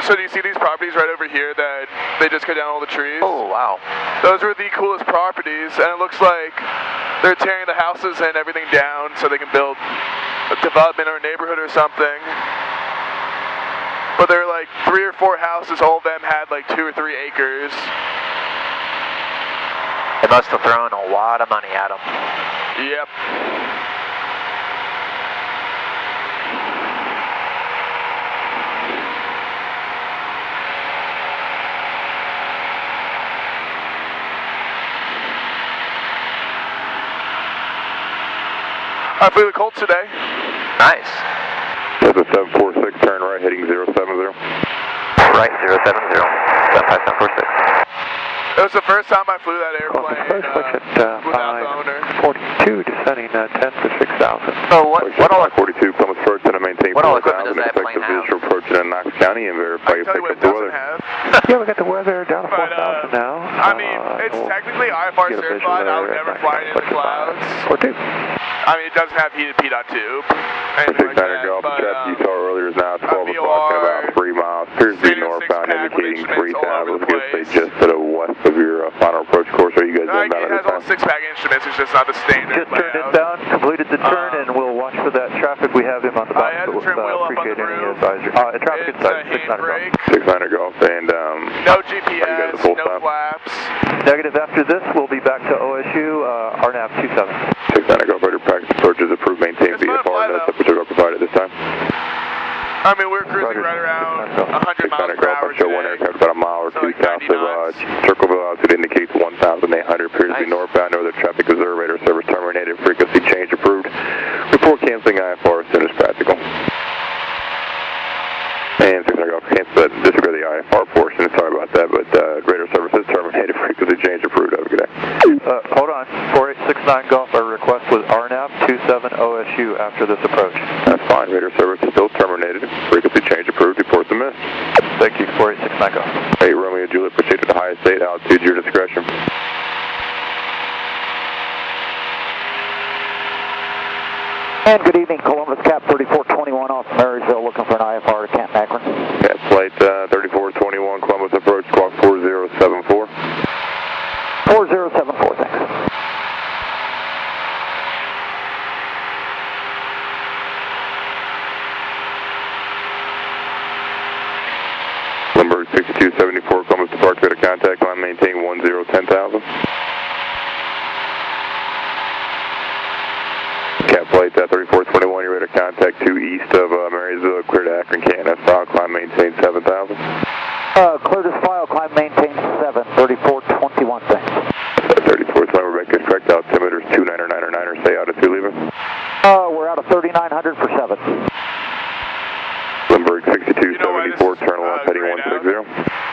So do you see these properties right over here that they just cut down all the trees? Oh, wow. Those are the coolest properties, and it looks like they're tearing the houses and everything down so they can build a development or a neighborhood or something. But there are like 3 or 4 houses, all of them had like 2 or 3 acres. They must have thrown a lot of money at them. Yep. I flew the Colts today. Nice. That's a 746, turn right, heading 070. Right, 070, 75746. It was the first time I flew that airplane without the owner. 42, descending 10 for 6,000. So what all 42, Columbus Approach, and maintain 4,000. does that plane have? Visual approaching in Knox County and verify I can tell you what it the doesn't weather. have. Yeah, we got the weather down to 4,000 now. I mean, it's technically IFR get a visual certified. I would there never at fly it in the 9:45. clouds. Or 2. I mean, it doesn't have heated P.2, anything like 600 that, Golf, but traffic you saw earlier is now 12 VR, o'clock and about 3 miles. Appears to be northbound, indicating 3,000. Let's go stay just to the west of your final approach course. Are you guys inbound it at has this all time? 6-pack instruments, it's just not the standard Just turned layout. inbound, completed the turn, and we'll watch for that traffic. We have him on the box. I had the trim wheel up on the appreciate any roof. advisory. Traffic It's inside, a 600 handbrake. 600 Golf, and No you guys GPS, at full no stop? flaps. Negative. After this, we'll be back to OSU, RNAV 27. 600 Golf, order practice approach is approved, maintain It's fun to fly, VFR, no though. temperature are provided this time. I mean, we're cruising right around 100 miles 600 per Golf, hour I show one today. aircraft about a mile or So two like south 90 of knots. circle velocity indicates 1,800, appears to be Nice. northbound, no other traffic observed, radar service terminated, frequency change approved. Before canceling IFR as soon as practical. And 600 Golf, disregard the IFR portion, sorry about that, but radar service is terminated, frequency change approved, have a good day. Hold on, 4869 Golf, our request was RNAV 27 OSU after this approach. That's fine, radar service is still terminated, frequency change approved, report submit. Thank you, 4869 Golf. Hey, Romeo and Juliet, proceed to the highest state altitude, your discretion. And good evening, Columbus, Cap 3421 off Marysville, looking for an IFR to Camp Akron. Cat flight 3421, Columbus approach, squawk 4074. 4074, thanks. Bloomberg 6274, Columbus Park, better contact line, maintain 1010,000. Cat flight 3421, you're ready to contact 2 east of Marysville, clear to Akron, Canton, file climb, maintain 7,000. Clear this file, climb, maintain 7, 3421, thanks. 3421, Rebecca is correct, altimeter 2999, stay out at 2 leaving. We're out of 3900 for 7. Bloomberg 6274, You know what, this is, turn left, heading grayed 160.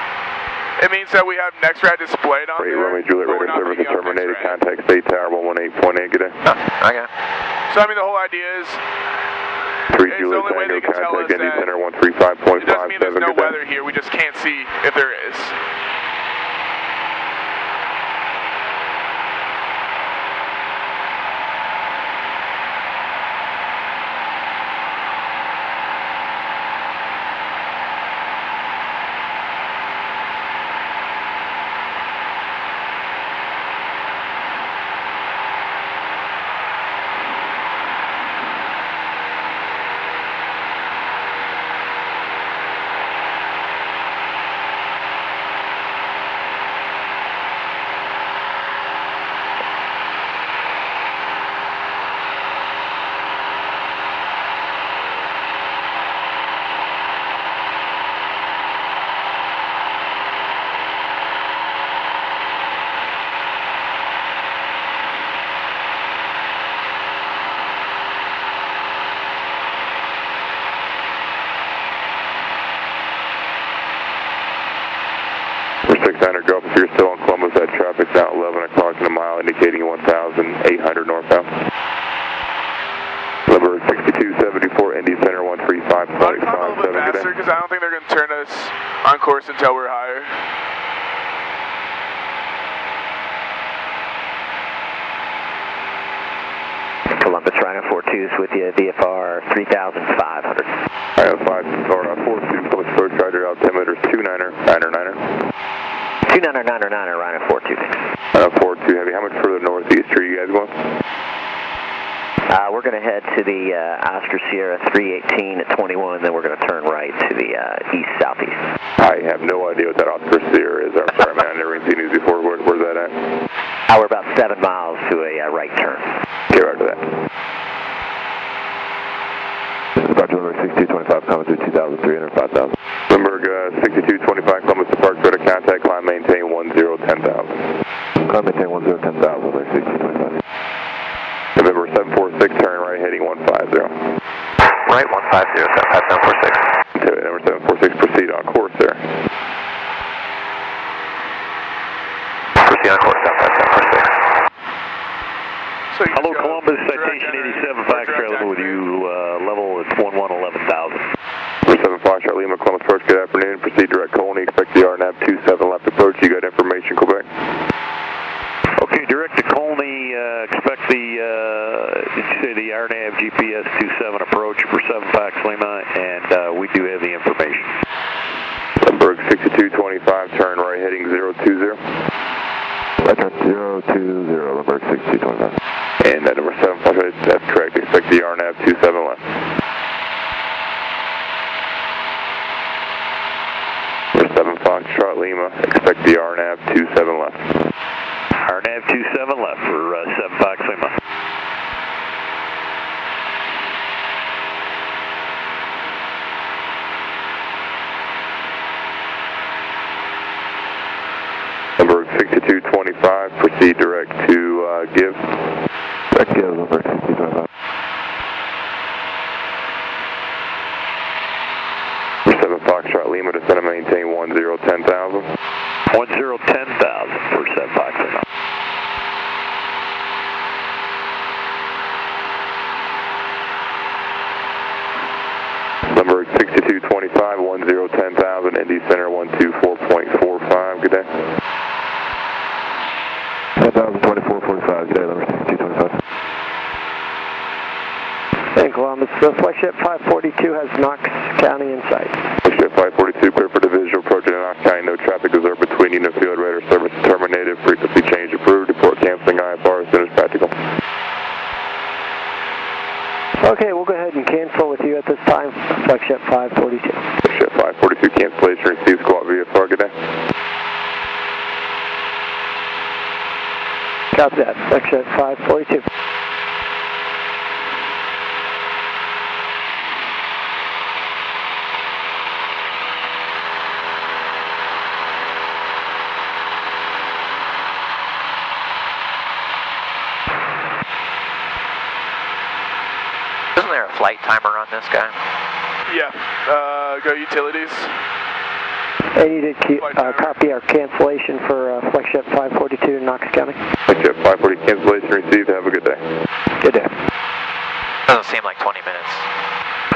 It means that we have NextRad displayed on Great, there. Romeo Juliet, but we're radar not service is picking up terminated, NextRad. contact state tower 118.8, good day. Okay. So I mean, the whole idea is 3 it's the Juliet only way Tango, they can tell us contact Indy that Center it doesn't mean 135.57, there's no good day. weather here. We just can't see if there is. For 600 Golf, if you're still on Columbus, that traffic's now 11 o'clock in a mile, indicating 1,800 northbound. Bloomberg 6274, Indy Center I'll come a little bit 135.57, good faster day. because I don't think they're going to turn us on course until we're higher. Columbus, Rhino 42 is with you, VFR 3500. Alright, 5, or 42, Columbus approach, Roger, altimeter We're going to head to the Astra Sierra 318 at 21, and then we're going to turn right to the east-southeast. I have no idea what that Oscar Sierra is. I'm sorry, man. I've never seen these before. Where's that at? We're about 7 miles to a right turn. Okay, right to that. Dr. Limerick 6225, coming through 2,300, 5,000. Limerick 6225, Columbus to Park, to contact, climb, maintain 1010,000. Climb, maintain 1010,000, Limerick 6225. November 746, turn right, heading 150. Right, 150, 75746. Number 746, proceed on course there. Proceed on course, 75746. So you Hello, just go Columbus, direct citation enter, 87 Foxtrot Lima with you, level is 11,000. Number 7 Foxtrot Lima, Columbus approach, good afternoon. Proceed direct Colony, expect the RNAV 27 left approach. You got information, Quebec? Okay, direct to Colney, expect the, did you say the RNAV GPS 27 approach for 7 Fox Lima, and we do have the information. Limburg 6225, turn right, heading 020. Right turn 020, Limerick 6225. And number 7 Foxtrot, that's correct. Expect the RNAV 27 left. Number 7 Foxtrot Lima, expect the RNAV 27 left. RNAV 27 left for 7 Fox Lima. Number 6225, proceed direct to give. Direct give, Limerick 6225. Number 7 Foxtrot Lima, descend and maintain 1010,000. 1010,000 for 7 Fox Lima. Number 6225, 1010,000, ND Center 124.45, good day. 10,024.45, good day, Limerick 6225. And Columbus, flagship 542 has Knox County in sight. Flagship 542, clear for division, approaching Knox County, no traffic observed between you and field radar service terminated, frequency change approved, report canceling IFR as soon as practical. Okay, we'll go ahead and cancel with you at this time, flagship 542. Flagship 542, cancellation received, squawk VFR, good day. Copy that, flagship 542. Isn't there a flight timer on this guy? Yeah. Go utilities. And you did copy our cancellation for flagship 542 in Knox County. Flagship 540, cancellation received, have a good day. Good day. Doesn't seem like 20 minutes.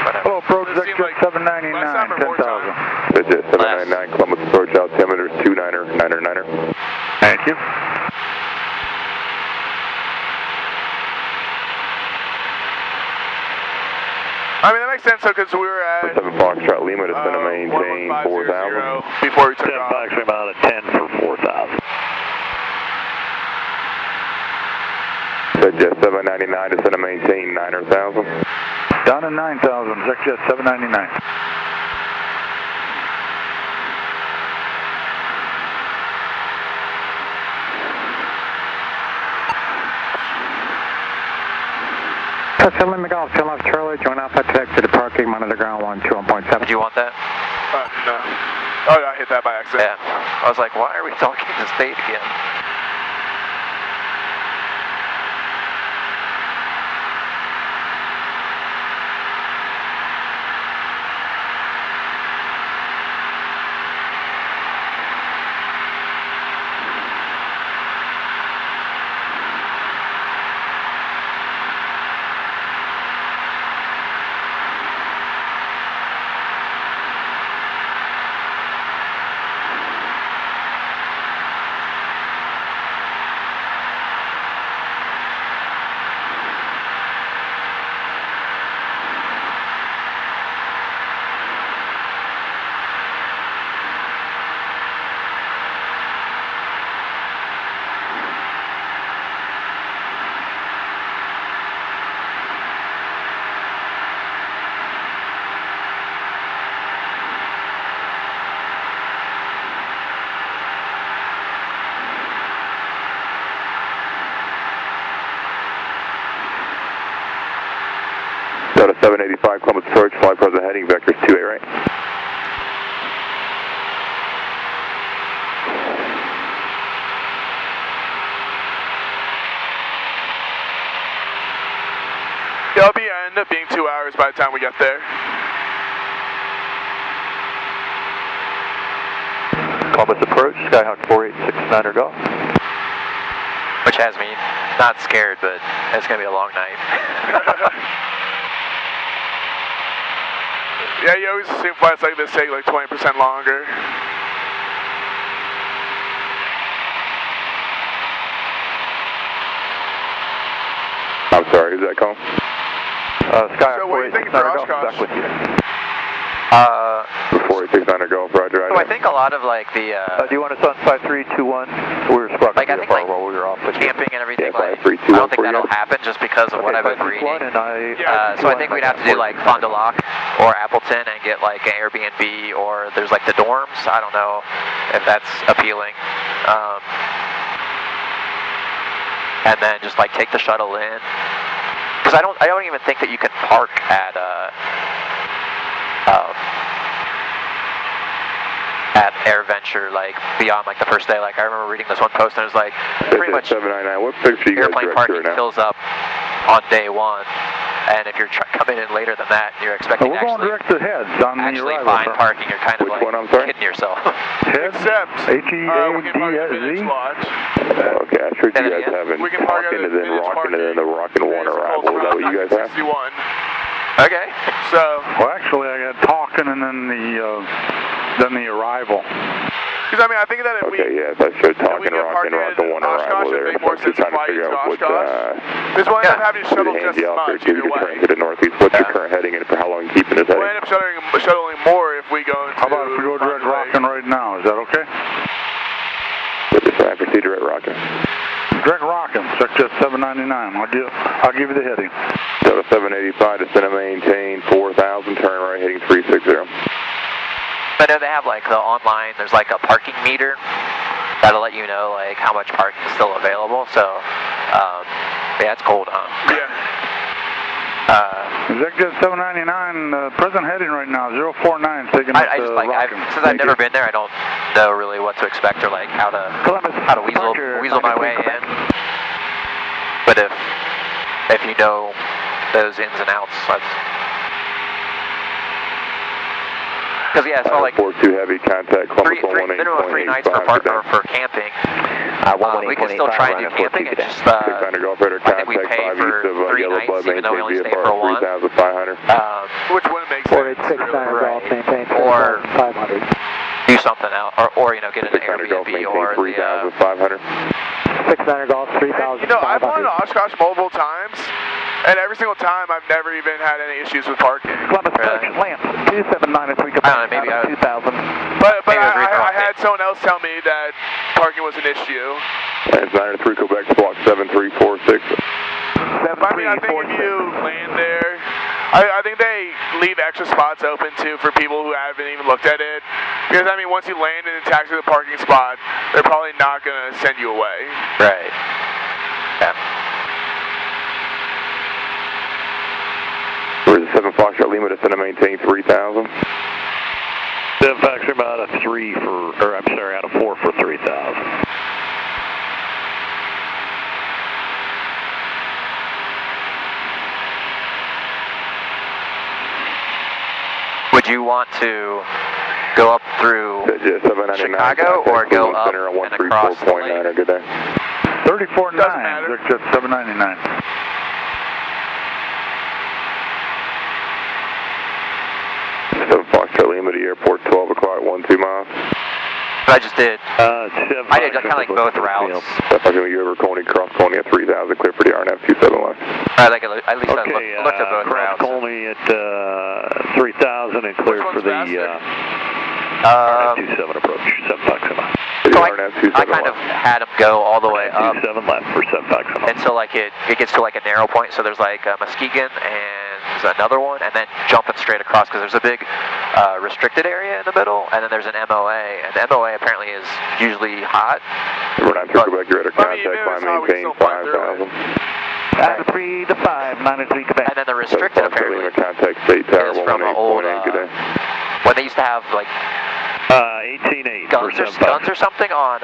Whatever. Hello, approach Does it seem like 799, last time or more 10,000. Flagship 799, Columbus approach, altimeters 29er, 9er. Thank you. I mean, that makes sense, though, because we were at 7 Foxtrot Lima, descend and maintain 4,000. before we took 7 off. Fox Lima out of 10 for 4,000. Jet 799, descend and maintain 9,000. Down to 9,000, Jet 799. Limit Golf, Phil off Charlie, join Alpha Tech to the parking, monitor ground 121.7. Do you want that? No. Oh, I hit that by accident. Yeah. I was like, why are we talking to state again? Delta 785, Columbus approach, fly present heading, vectors 28 right. It'll end up being 2 hours by the time we get there. Columbus approach, Skyhawk 4869 golf. Which has me not scared, but it's going to be a long night. Yeah, you always assume flights like this take like 20% longer. I'm sorry, who's that calling? Skyhawk So what do you think 4869 for golf, Oshkosh? back with you. 4869 golf, roger. So I think a lot of like the Do you want us on 5321? We were squawking like I think like while we were off with camping and everything. Yeah, like, 5321 I don't think for that'll you. happen just because of what I've been reading. And So I think we'd have to do like Fond du Lac or Appleton and get like an Airbnb, or there's like the dorms. I don't know if that's appealing. And then just like take the shuttle in, because I don't even think that you can park at AirVenture like beyond like the first day. Like I remember reading this one post and it was like pretty much 799. What picture you guys airplane direct parking to right now? fills up on day one, and if you're coming in later than that, you're expecting We're going actually direct to heads on the actually arrival. fine parking. You're kind of Which like one, I'm sorry? kidding yourself. Heads? Except, we can park at H-E-A-D-S-Z? Vintage Lodge. Okay, I heard Say you that guys again? having We can park talking at and then Vintage rocking and then the Parking. rocking one arrival. Is that what you guys have? 61. Okay. So, Well, actually, I got talking and then the arrival. because I mean, I think that if we, Okay, yes, I showed if we talking, get rocking, parked rocking at one arrival Oshkosh, there. it'd make So more I'm sense just to trying to fly figure you to out what Oshkosh. This will end up having to shuttle hand just you as out there much too. either You can way. transit to northeast. What's your current heading and for how long you keeping this We'll heading? end up shuttling more if we go into. How about if we go direct rocking right now? Is that okay? Just proceed direct rocking. Direct rocking, check that 799. I'll give you the heading. Delta 785, descend and maintain 4,000, turn right heading 360. I know they have like the online. There's like a parking meter that'll let you know like how much parking is still available. So yeah, it's cold, huh? Yeah. Executive 799, present heading right now, 049, taking up I just like rocking. since I've never been there, I don't know really what to expect or like how to weasel my way in. But if you know those ins and outs, that's because yeah, it's not like 42 heavy contact, Columbus minimum of 3 nights for camping. We can still try and do camping. It's just 600 Gulf Raider I think we contact, pay 5 for east of 3 Yellow nights, Blood, even though we only maintain stay for VFR 1. 3,500. Which wouldn't make sense. 4869 golf, maintain Or 500. do something else, or you know, get an 600 Gulf, Airbnb maintain or the 3,500. 600 golf, 3,500. You know, I've flown to Oshkosh multiple times, and every single time I've never even had any issues with parking. Columbus approach, land 279 if we could I don't know, maybe I was 2000. But Maybe I was reading the I wrong had someone else tell me that parking was an issue. It's 903 Quebec, squawk 7346. But I mean, I think if you land there, I think they leave extra spots open too for people who haven't even looked at it. Because I mean, once you land and taxi the parking spot, they're probably not going to send you away. right. Yeah. Where's the 7 Foxtrot Lima, descend and maintain 3,000. 7 Foxtrot out of 3 for, or I'm sorry, out of 4 for 3,000. Would you want to go up through Chicago or go up and across the lake? Good day. 34.9, Executive 799. Foxtrot Lima to airport, 12 o'clock, 12 miles. I just did. I did kind of like both routes. If I'm going to over Coney, cross Coney at 3,000, clear for the RNF 27 left. I like at least I looked at both routes. Coney at 3,000 and clear for the RNF 27 approach, 7 Foxtrot. So I kind of had him go all the way up 27 left for 7 Foxtrot. until like it gets to like a narrow point. So there's like Muskegon and there's another one, and then jumping straight across because there's a big restricted area in the middle, and then there's an MOA, and the MOA apparently is usually hot. We're not through Quebec, you're at a contact, climb, maintain 5,000. Out of 3 to 5, 93 Quebec. And then the restricted apparently contact State Tower is from an old, 118.8, good day. when they used to have like 18.8 guns or something on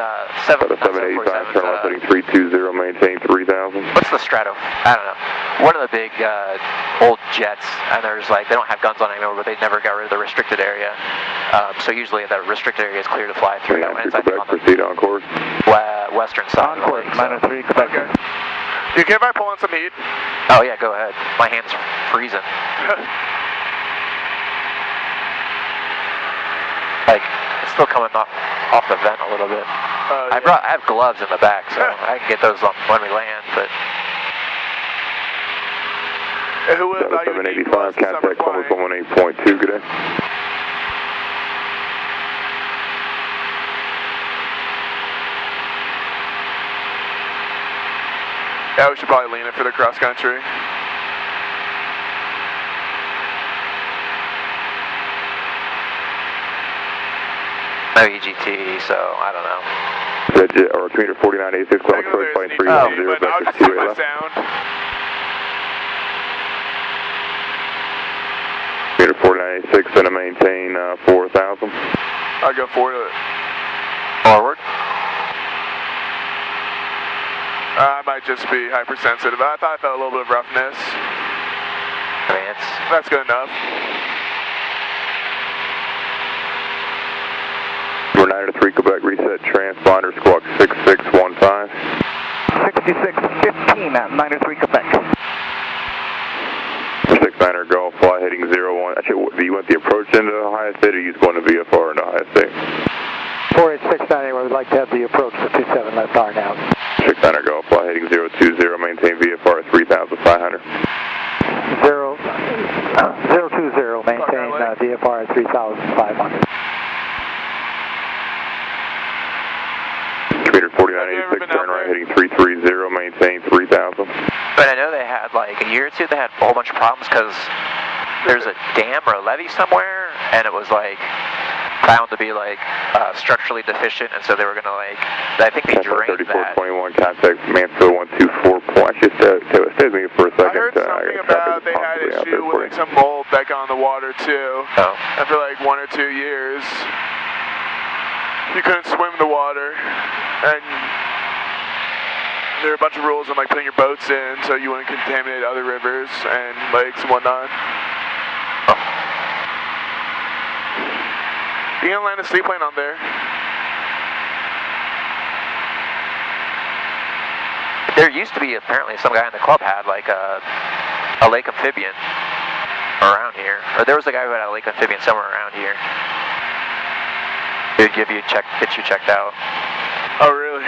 785, turn left heading 320, maintain 3000. What's the Strato? I don't know. One of the big old jets, and there's like, they don't have guns on anymore, but they never got rid of the restricted area. So usually the restricted area is clear to fly through. That lands, I think, on the proceed on course. Western side. On course, -3 Quebec. Okay. You care if I pull in some heat? Oh yeah, go ahead. My hand's freezing. Like, it's still coming off the vent a little bit. Yeah. I have gloves in the back, so I can get those on when we land, but... Who would have thought you would need gloves 785, this summer contact flying? 118.2, good day. Yeah, we should probably lean it for the cross country. No EGT, so I don't know. Or commuter 4986, Columbus Road, flight 310, but I'll just check my sound. Commuter 4986, going to maintain 4000. I'll go forward. Forward. I might just be hypersensitive. I thought I felt a little bit of roughness. Advance. That's good enough. Number 9 to 3 Quebec, reset transponder, squawk 6615. 6615 at 93 Quebec. 69er Golf, fly heading 01. Actually, do you want the approach into Ohio State or are you just going to VFR into Ohio State? 4869 anyway, we'd like to have the approach to 27 left R now. 69er Golf, fly heading 020, maintain VFR 3500. 020, maintain VFR at 3,500. Commuter 4986, turn right heading 330, maintain 3000. But I know they had like a year or two, they had a whole bunch of problems because there's a dam or a levee somewhere, and it was like found to be like structurally deficient, and so they were gonna like, I think they drained that. 3421, contact Mansfield 124 point. Just stay with me for a second. I heard something about they had an issue with like some mold that got on the water too. Oh. And for like 1 or 2 years, you couldn't swim in the water, and there were a bunch of rules on like putting your boats in so you wouldn't contaminate other rivers and lakes and whatnot. You can land a seaplane on there. There used to be apparently some guy in the club had like a lake amphibian around here, or there was a guy who had a lake amphibian somewhere around here. He'd get you checked out. Oh really?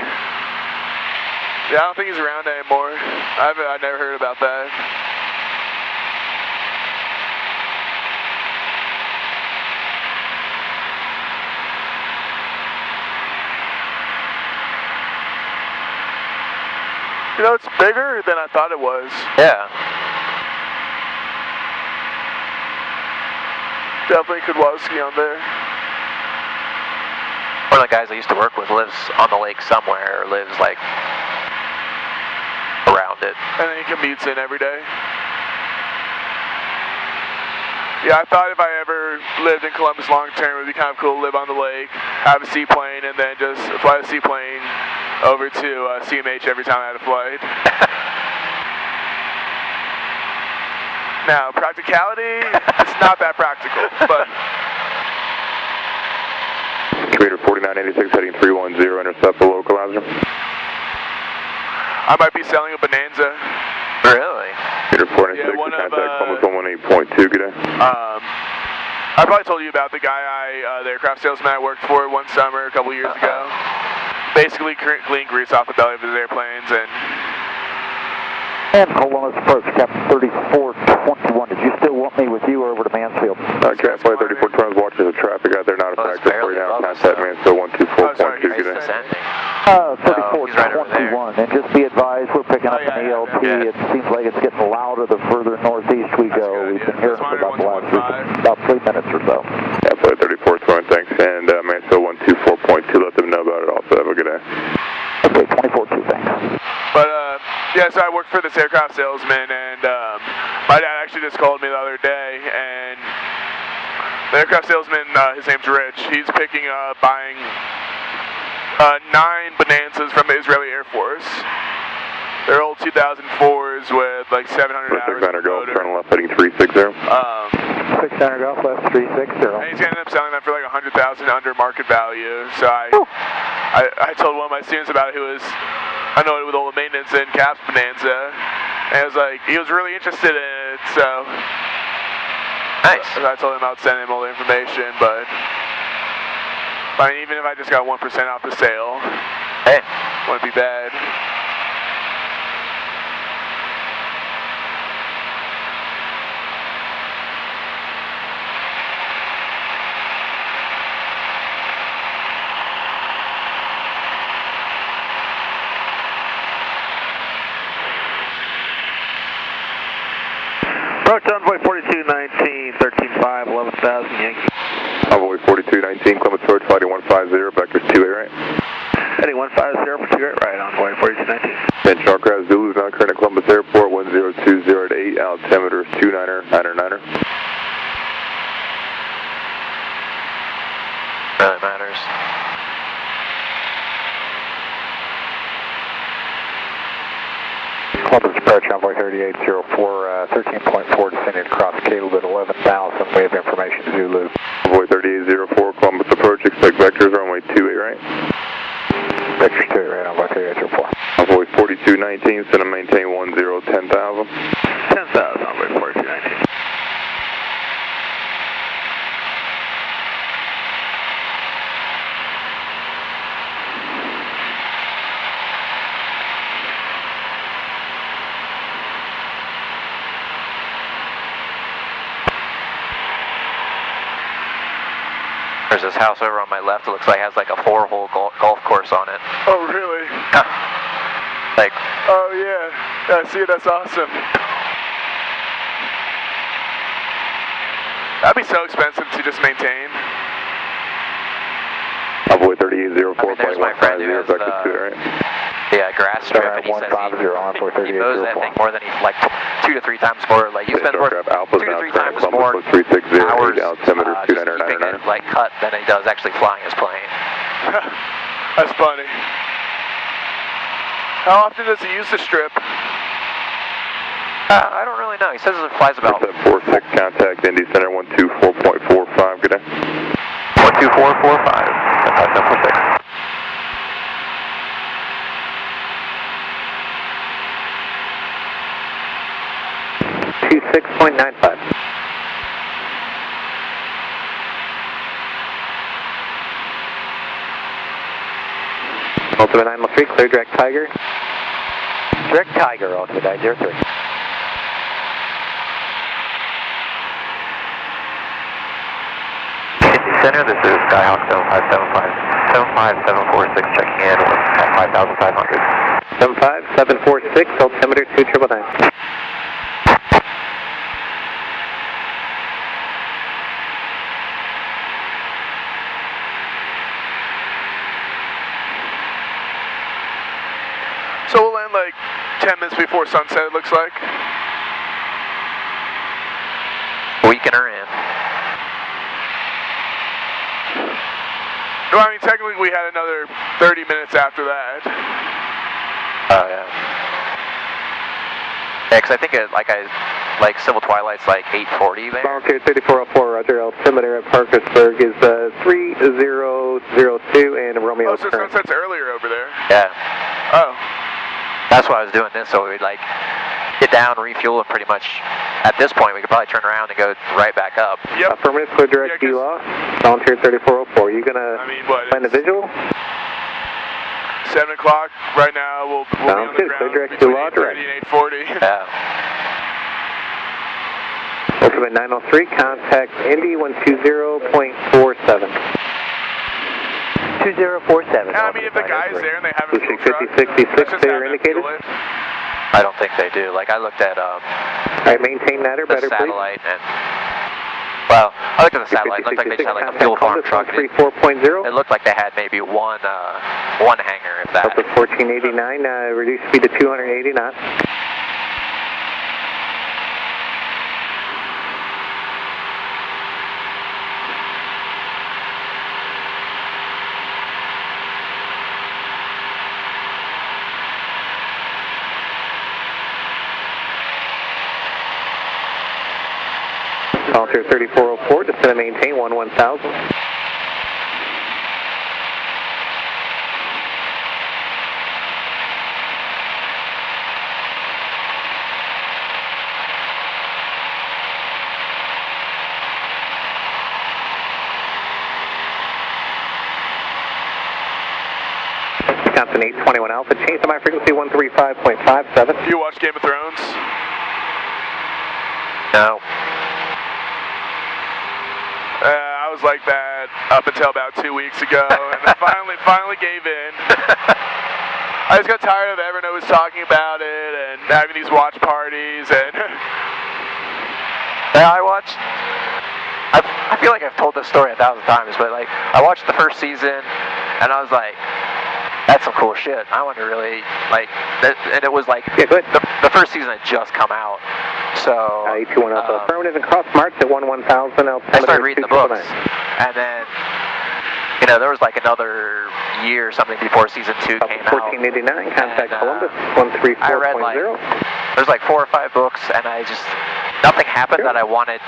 Yeah, I don't think he's around anymore. I've never heard about that. You know, it's bigger than I thought it was. Yeah. Definitely Kudwowski on there. One of the guys I used to work with lives on the lake somewhere, or lives like around it. And then he commutes in every day. Yeah, I thought if I ever lived in Columbus long term, it would be kind of cool to live on the lake, have a seaplane, and then just fly the seaplane over to CMH every time I had a flight. Now, practicality, it's not that practical, but... Commuter 4986 heading 310, intercept the localizer. I might be selling a Bonanza. Really? Commuter 496, Yeah, one of, contact Columbus 118.2, good day. I probably told you about the guy the aircraft salesman I worked for one summer a couple years ago. Basically clean grease off the belly of his airplanes and Columbus approach, Captain 3421. Did you still want me with you or over to Mansfield? Captain Flight 3421 is watching the traffic out there, not a factor for you now. Contact Mansfield 124.2, good day. 3421, and just be advised, we're picking up an ELT. It seems like it's getting louder the further northeast we go. We've been hearing for about 3 minutes or so. Flight 3421, thanks. And Mansfield 124.2, let them know about it also. Have a good day. Okay, 24-2, thanks. But, yeah, so I worked work for this aircraft salesman, and my dad actually just called me the other day, and the aircraft salesman, his name's Rich, he's buying 9 Bonanzas from the Israeli Air Force. They're old 2004s with like 700 hours. 600 Golf, turn left heading 360. 600 Golf, left 360. And he's going to end up selling them for like 100,000 under market value. So I told one of my students about it who was annoyed with all the maintenance in Khsp Bonanza. And he was really interested in it, so. Nice. I told him I would send him all the information, but I mean, even if I just got 1% off the sale, hey, wouldn't be bad. Approach Envoy 4219, 13.5, 11,000 Yankee. Envoy 4219, Columbus Road, flight 150, vectors 28 right. Heading 150 for 28 right, Envoy 4219. 10 Charcraft Zulu, now current at Columbus Airport, 10208, altimeter is 29er, 9er. Really matters. Columbus approach, Envoy 3804, 13.4 descending across Caleb at 11,000. We have information Zulu. Envoy 3804, Columbus approach, expect vectors runway 28 right. Vectors 28 right, Envoy 3804. Envoy 4219, send and maintain 10,000. 10,000, Envoy 4219. There's this house over on my left. It looks like it has like a 4-hole golf course on it. Oh, really? Like. Oh, yeah. Yeah, I see it. That's awesome. That'd be so expensive to just maintain. Envoy 3804, I mean, there's my friend who has grass strip, and he says he mows that thing more than he, like, 2 to 3 times more. Like, you spend more 2 to 3 times more hours keeping it, like, cut than he does actually flying his plane. That's funny. How often does he use the strip? I don't really know. He says it flies about 46, contact Indy Center 124.45, good day. 12445, 746. 26.95. Ultimate 903, clear direct Tiger. Direct Tiger, Ultimate 903. Indy Center, this is Skyhawk 75745, 75746, checking in at 5,500. 75746, altimeter 2999. So we'll land like 10 minutes before sunset, it looks like. Weakener in. No, I mean, technically we had another 30 minutes after that. Oh, yeah. Yeah, because I think like Civil Twilight's like 8:40 there. Volunteer 3404, Roger. Altimeter at Parkersburg is 3002 and Romeo. Oh, so sunset's earlier over there. Yeah. Oh. That's why I was doing this, so we would like get down, refuel, and pretty much at this point we could probably turn around and go right back up. Yep. Affirmative, clear direct you off. Volunteer 3404. You gonna find a visual? 7 o'clock right now. We'll be on the ground between 8:30 and 8:40. Yeah. Ultimate 903, contact Indy 120.47. 2047. I mean, if the guy's there and they have a fuel truck, 5066, they are indicated? I don't think they do. Like, I looked at Alright, maintain that or the better, satellite, and well, I looked at the satellite. It looked like they just had like a fuel farm truck. It looked like they had maybe one hangar, if that. Delta 1489, reduce speed to 280 knots. Altair 3404, descend and maintain 11,000. Wisconsin 821 Alpha, change to my frequency 135.57. You watch Game of Thrones? No. I was like that up until about 2 weeks ago, and I finally gave in. I just got tired of everyone always talking about it and having these watch parties, and yeah, I feel like I've told this story 1,000 times, but like I watched the first season, and I was like, that's some cool shit. I want to really like, and it was like the first season had just come out, so. 821 Alpha, affirmative and cross marks at 11,000. I started reading the books, and then there was like another year or something before season 2 came out. 1489, contact Columbus 134.0. I read there's like 4 or 5 books, and nothing happened that I wanted,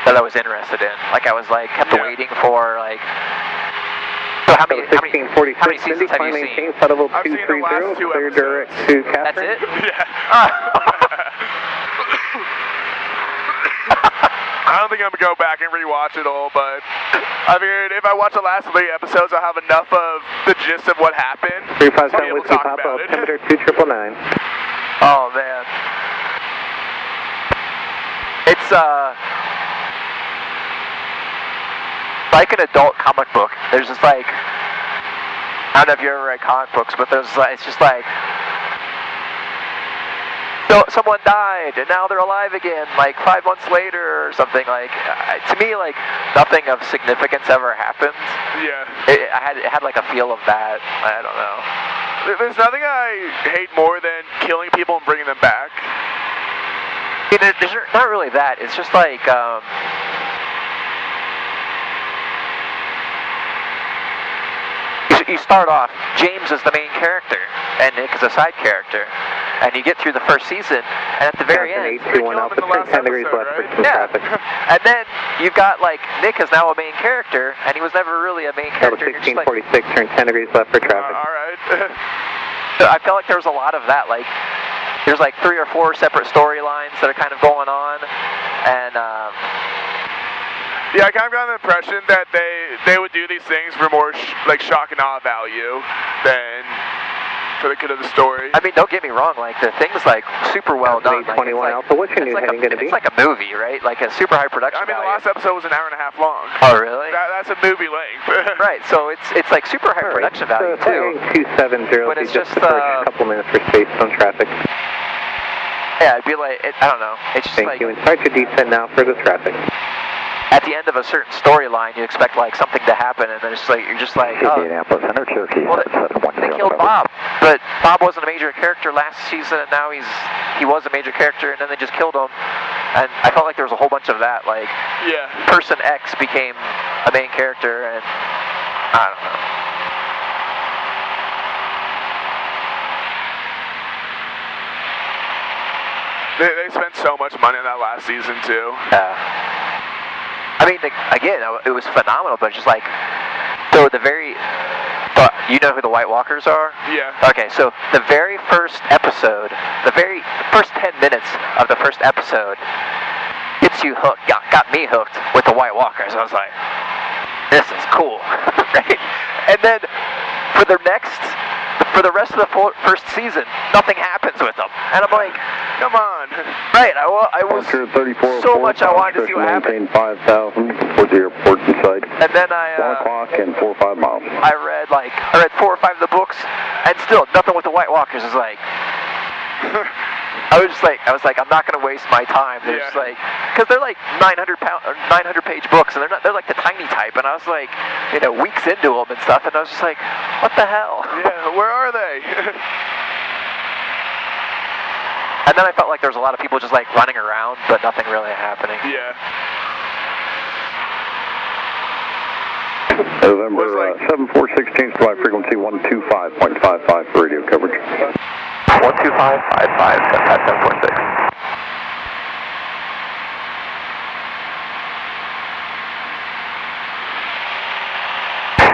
that I was interested in. Like I was like kept waiting for like. So how many seasons have you seen? Level I've seen the last 2 clear episodes. direct to Catherine. That's it? Yeah. I don't think I'm going to go back and rewatch it all, but I figured if I watch the last 3 episodes, I'll have enough of the gist of what happened. 357 Whiskey Papa, altimeter 2999. Oh, man. It's, like an adult comic book. There's just like, I don't know if you ever read comic books, but it's just like, so someone died and now they're alive again, like 5 months later or something. Like, to me, like nothing of significance ever happens. Yeah. It had like a feel of that. I don't know. There's nothing I hate more than killing people and bringing them back. There's not really that. It's just like, you start off, James is the main character, and Nick is a side character, and you get through the first season, and at the very end, 821 Alpha, 10 degrees left for some traffic. And then you've got like, Nick is now a main character, and he was never really a main character. 1646, turn 10 degrees left for traffic. Alright. So I felt like there was a lot of that, like, there's like 3 or 4 separate storylines that are kind of going on, and yeah, I kind of got the impression that they would do these things for more like shock and awe value than for the good of the story. I mean, don't get me wrong, like the thing's like super well done. 821 Alpha, what's your new heading going to be? It's like a movie, right? Like a super high production I mean, value. the last episode was an hour and a half long. Oh, really? That's a movie length. Right, so it's like super high production value too. 270, but it's just the first couple minutes for space on traffic. Yeah, it'd be like, I don't know. It's just Thank you. And start your descent now for the traffic. At the end of a certain storyline, you expect like something to happen, and then it's like you're just like, oh, well, they killed Bob, but Bob wasn't a major character last season, and now he was a major character, and then they just killed him, and I felt like there was a whole bunch of that, like, Person X became a main character, and I don't know. They spent so much money on that last season too. I mean, again, it was phenomenal, but just like, so you know who the White Walkers are? Yeah. Okay, so the very first episode, the first 10 minutes of the first episode gets you hooked, got me hooked with the White Walkers. I was like, this is cool, right? And then for the rest of the first season, nothing happens with them. And I'm like, come on. Right, I was so much I wanted to see what happened. 5,000 for the airport in sight. And then 1 o'clock and 4 or 5 miles. I read 4 or 5 of the books, and still nothing with the White Walkers. Is like, I was like, I'm not going to waste my time. They're just like, because they're like 900-page books, and they're like the tiny type. And I was like, weeks into them and stuff, and I was just like, what the hell? Yeah, where are they? And then I felt like there was a lot of people just like running around, but nothing really happening. Yeah. November 7416 flight frequency 125.55 for radio coverage. 125.55, contact 746.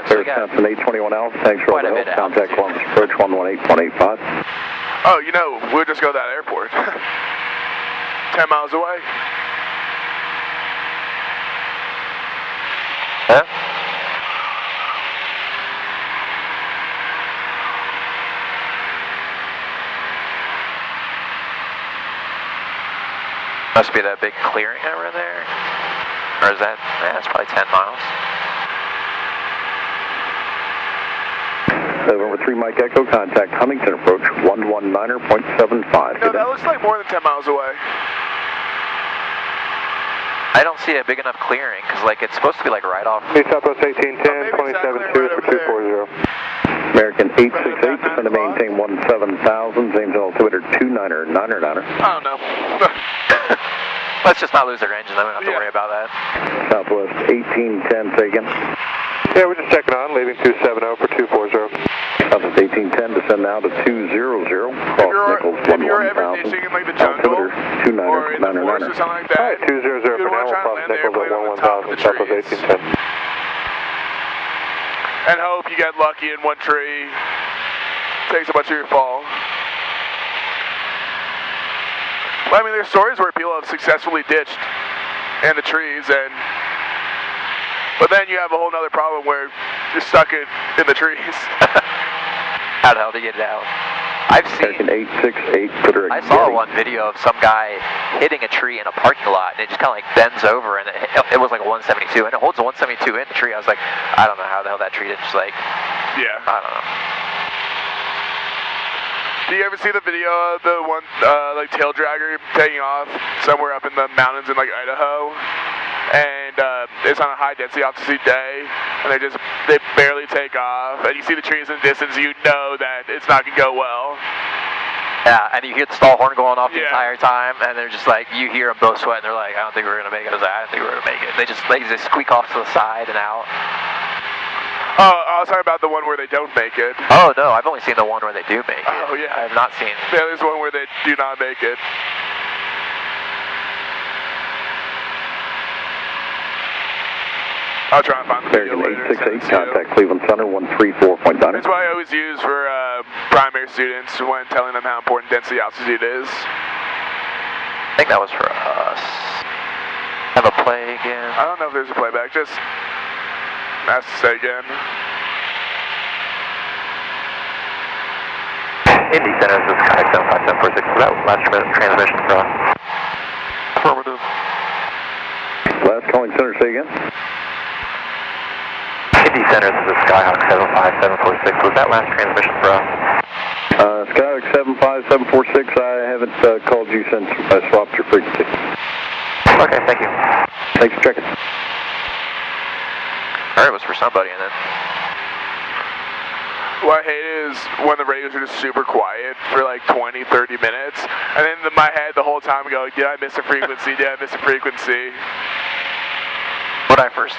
5. So we got Wisconsin 821 Alpha, thanks for quite a the bit of help. Contact altitude. Columbus approach 118.85. Oh, you know, we'll just go to that airport. 10 miles away. Huh? Must be that big clearing over there. Or is that, yeah, it's probably 10 miles. November 3 Mike Echo, contact Huntington approach 119.75. No, that looks like more than 10 miles away. I don't see a big enough clearing, because like it's supposed to be like right off. Southwest 1810, 27.2 for 240. American 868, going to maintain 17,000, James altimeter 29er, 9er, 9er. I don't know. Let's just not lose their engine, then we don't have to worry about that. Southwest 1810, say again. Yeah, we're just checking on, leaving 270 for 240. Southwest 1810, descend now to 200, cross Nichols If you're ever 11,000. ditching in like the jungle, Altimeter 29er, or in the 9er, forest 9er. or something like that, 200 for you'd want now, to try to cross land the Nichols airplane on at the top of the 11,000, Southwest trees. 1810. And hope you get lucky in one tree. Takes a bunch of your fall. Well, I mean, there's stories where people have successfully ditched in the trees, but then you have a whole nother problem where you're stuck in the trees. How the hell do you get it out? I've seen. American 868, put her I saw one video of some guy hitting a tree in a parking lot, and it just kind of like bends over, and it was like a 172, and it holds a 172 in the tree. I was like, I don't know how the hell that tree did. Just like, Yeah. I don't know. Do you ever see the video of the one, like, tail dragger taking off somewhere up in the mountains in, like, Idaho? And it's on a high-density altitude day, and they barely take off, and you see the trees in the distance, you know that it's not going to go well. Yeah, and you hear the stall horn going off the entire time, and they're just like, you hear them both sweat, and they're like, I don't think we're going to make it. I was like, I don't think we're going to make it. They just squeak off to the side and out. Oh, I was talking about the one where they don't make it. Oh, no, I've only seen the one where they do make it. Oh, yeah. I have not seen. Yeah, there's one where they do not make it. I'll try and find the video later. American 868, contact Cleveland Center 134.9. That's what I always use for primary students when telling them how important density altitude is. I think that was for us. Have a play again. I don't know if there's a playback. Just ask to say again. Indy Center, this is Sky 75746. So that was last transmission for us. Affirmative. Last calling center, say again. Indy Center, this is Skyhawk 75746. Was that last transmission for us? Skyhawk 75746, I haven't called you since I swapped your frequency. Okay, thank you. Thanks for checking. Alright, it was for somebody, and then... What I hate is when the radios are just super quiet for like 20, 30 minutes, and then in my head the whole time I go, did I miss a frequency? Did I miss a frequency? When I first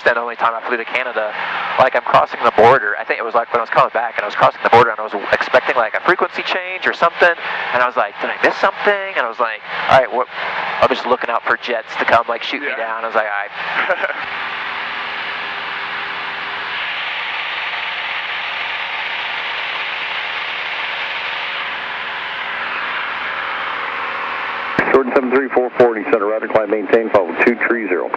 and only time I flew to Canada, like I'm crossing the border. I think it was like when I was coming back and I was crossing the border and I was expecting like a frequency change or something, and I was like, did I miss something? And I was like, all right, what? I was just looking out for jets to come like shoot me down. I was like, all right. Jordan 73440, center radar climb maintain, follow 230.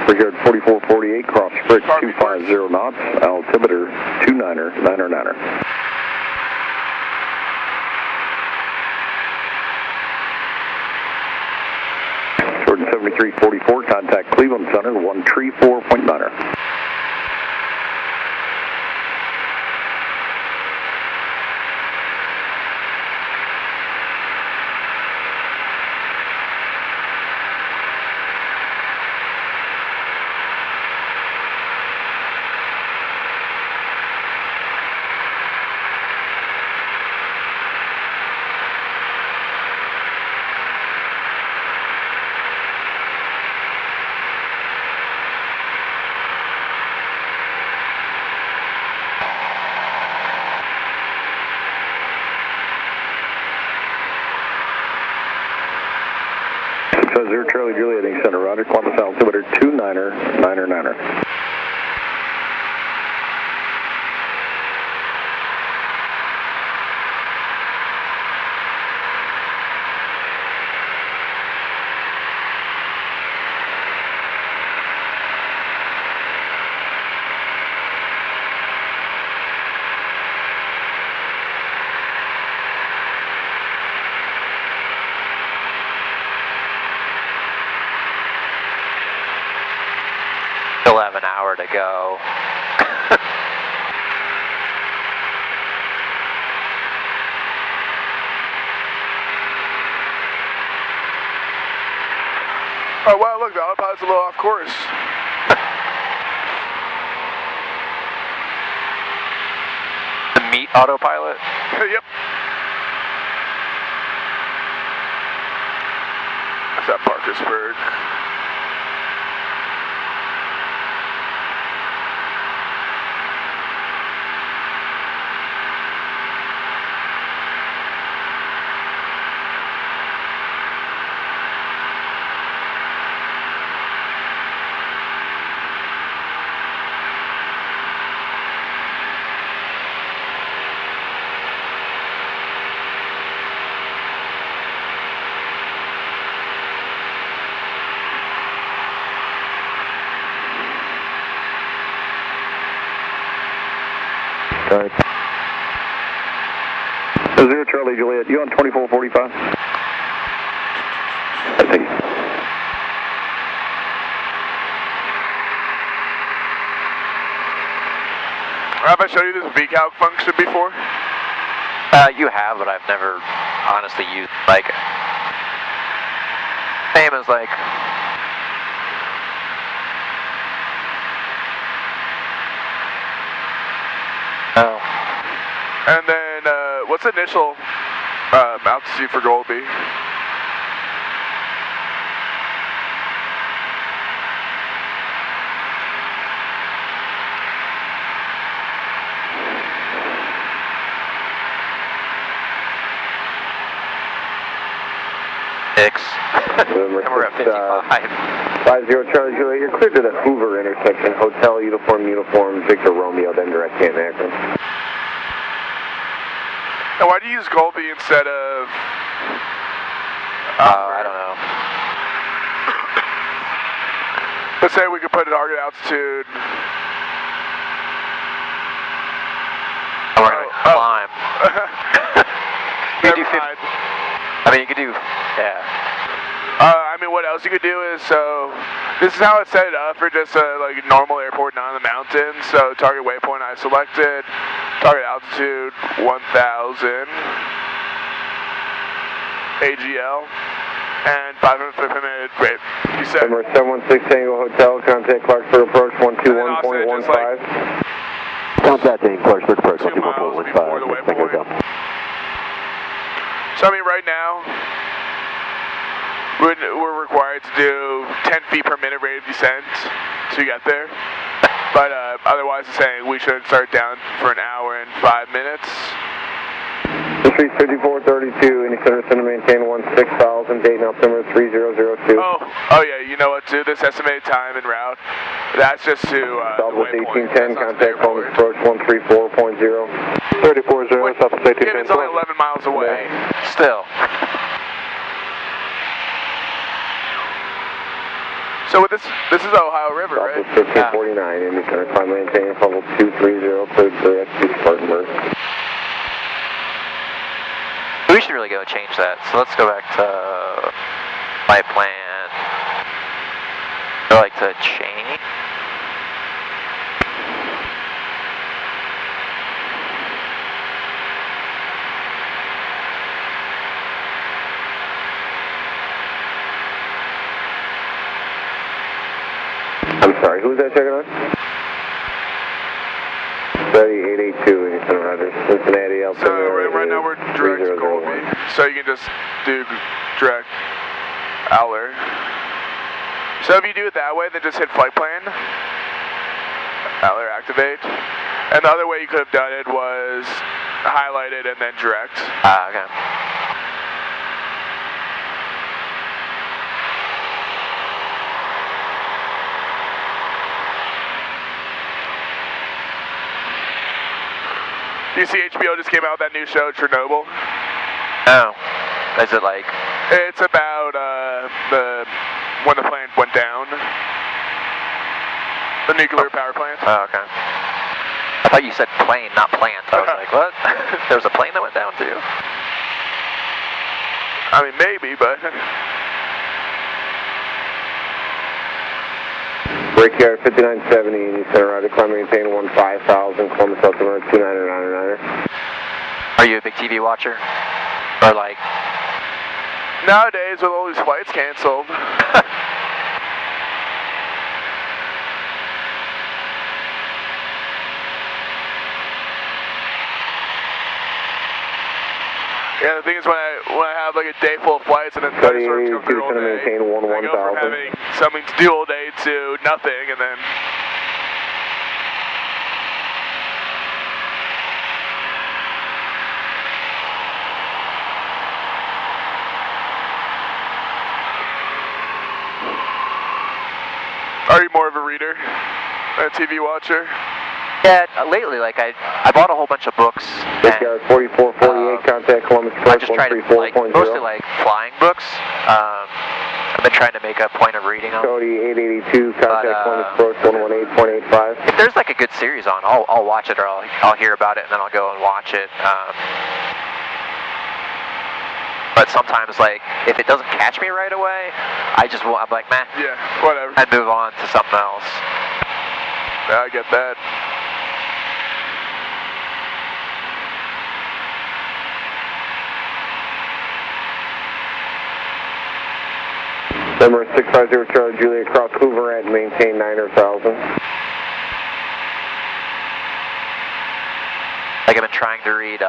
Regard 4448, cross Frick 250 knots, altimeter 29er, 9er, 9er. Jordan 7344, contact Cleveland Center 134.9er. 0 Charlie Juliet, heading center, roger, Columbus altimeter 29er. Still have an hour to go. Oh wow, look, the autopilot's a little off course. The meat autopilot? Yep. That's at Parkersburg. Right. 0 Charlie Juliet, you on 2445? I think. Have I showed you this VCalc function before? You have, but I've never honestly used like same as like oh. And then what's the initial altitude for Golby? And we're at 55. 50 Charlie Juliet, you're clear to the Hoover intersection, Hotel Uniform, Victor Romeo, then direct Canton Akron. And why do you use Golby instead of... I don't know. Let's say we could put a target altitude... And we're gonna climb. You do 50. I mean, you could do, yeah. I mean, what else you could do is, so, this is how it's set up for just a, like, normal airport, not on the mountain. So, target waypoint I selected, target altitude 1,000, AGL, and 500 foot per minute, great. You said. Number 716 Tango Hotel, contact Clarksburg approach 121.15. Contacting Clarksburg approach 2 miles before the waypoint. So, I mean, right now, we're required to do 10 feet per minute rate of descent to get there. But otherwise, it's saying we should start down for an hour and 5 minutes. Street 5432, any center to maintain 16,000, date altimeter 3002. Oh yeah, you know what, too? This estimated time and route, that's just to Southwest 1810, contact Columbus approach 134.0. 340, Southwest 1810. Yeah, it's only 11 miles away. Still. So with this is Ohio River, right? Southwest 1549, any center climb maintaining level 230 to direct to Spartanburg. We should really go change that. So let's go back to my plan. I like to change. I'm sorry, who was that checking on? 3882, any center roger. Cincinnati, altimeter. So right now we're direct to Golby. So you can just do direct Aller. So if you do it that way, then just hit flight plan. Aller activate. And the other way you could have done it was highlight it and then direct. Okay. You see HBO just came out with that new show, Chernobyl? Oh. Is it like... It's about when the plant went down. The nuclear power plant. Oh, okay. I thought you said plane, not plant. I was like, what? There was a plane that went down too? I mean, maybe, but... Brickyard 5970, Union Center, Roger, climb maintain 15,000, Columbus, South Dakota, 2999. Are you a big TV watcher? Or like... Nowadays, with all these flights canceled. Yeah, the thing is when I have like a day full of flights and then thunderstorms come through all day, maintain I go from having something to do all day to nothing, and then... Are you more of a reader than a TV watcher? Yeah, lately, like I bought a whole bunch of books. Brickyard 4448, contact Columbus, I just try to, like, mostly like flying books. I've been trying to make a point of reading them. Cody 882, contact Columbus Approach 118.85. If there's like a good series on, I'll watch it, or I'll hear about it and then I'll go and watch it. But sometimes, like, if it doesn't catch me right away, I'm like, meh. Yeah, whatever. I'd move on to something else. Yeah, I get that. Number 650 Charlie Juliet, cross Hoover at maintain 9,000. Like, I've been trying to read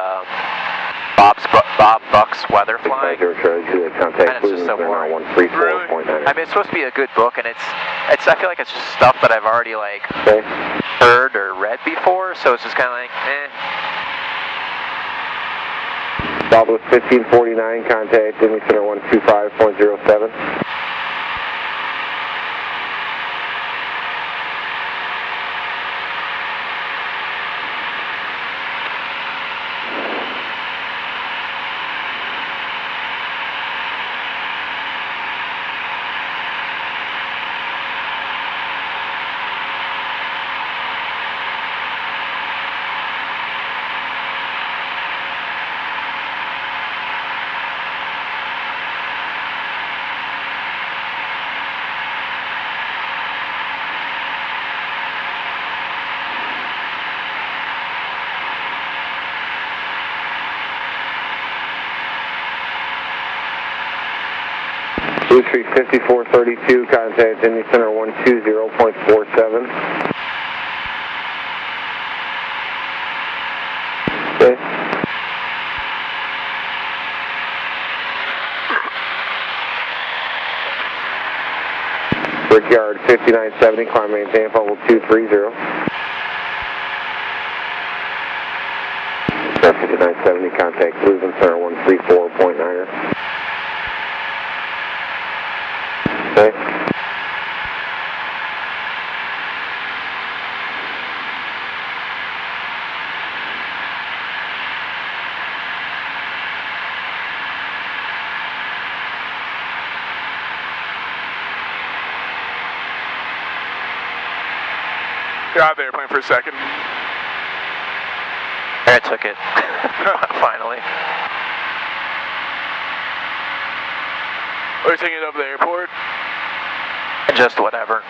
Bob Buck's Weather Flying. 650 Charlie Juliet, contact and it's just so boring. 134.9. I mean, it's supposed to be a good book, and I feel like it's just stuff that I've already, like, heard or read before, so it's just kind of like, eh. Southwest 1549, contact Disney Center 125.07. Blue Street 5432, contact Disney Center 120.47. Okay. Brickyard 5970, climb maintain level 230. 5970, contact Cleveland Center 134.9er. Okay. Got out of the airplane for a second. I took it. Finally. Are you taking it over the airport? Just whatever.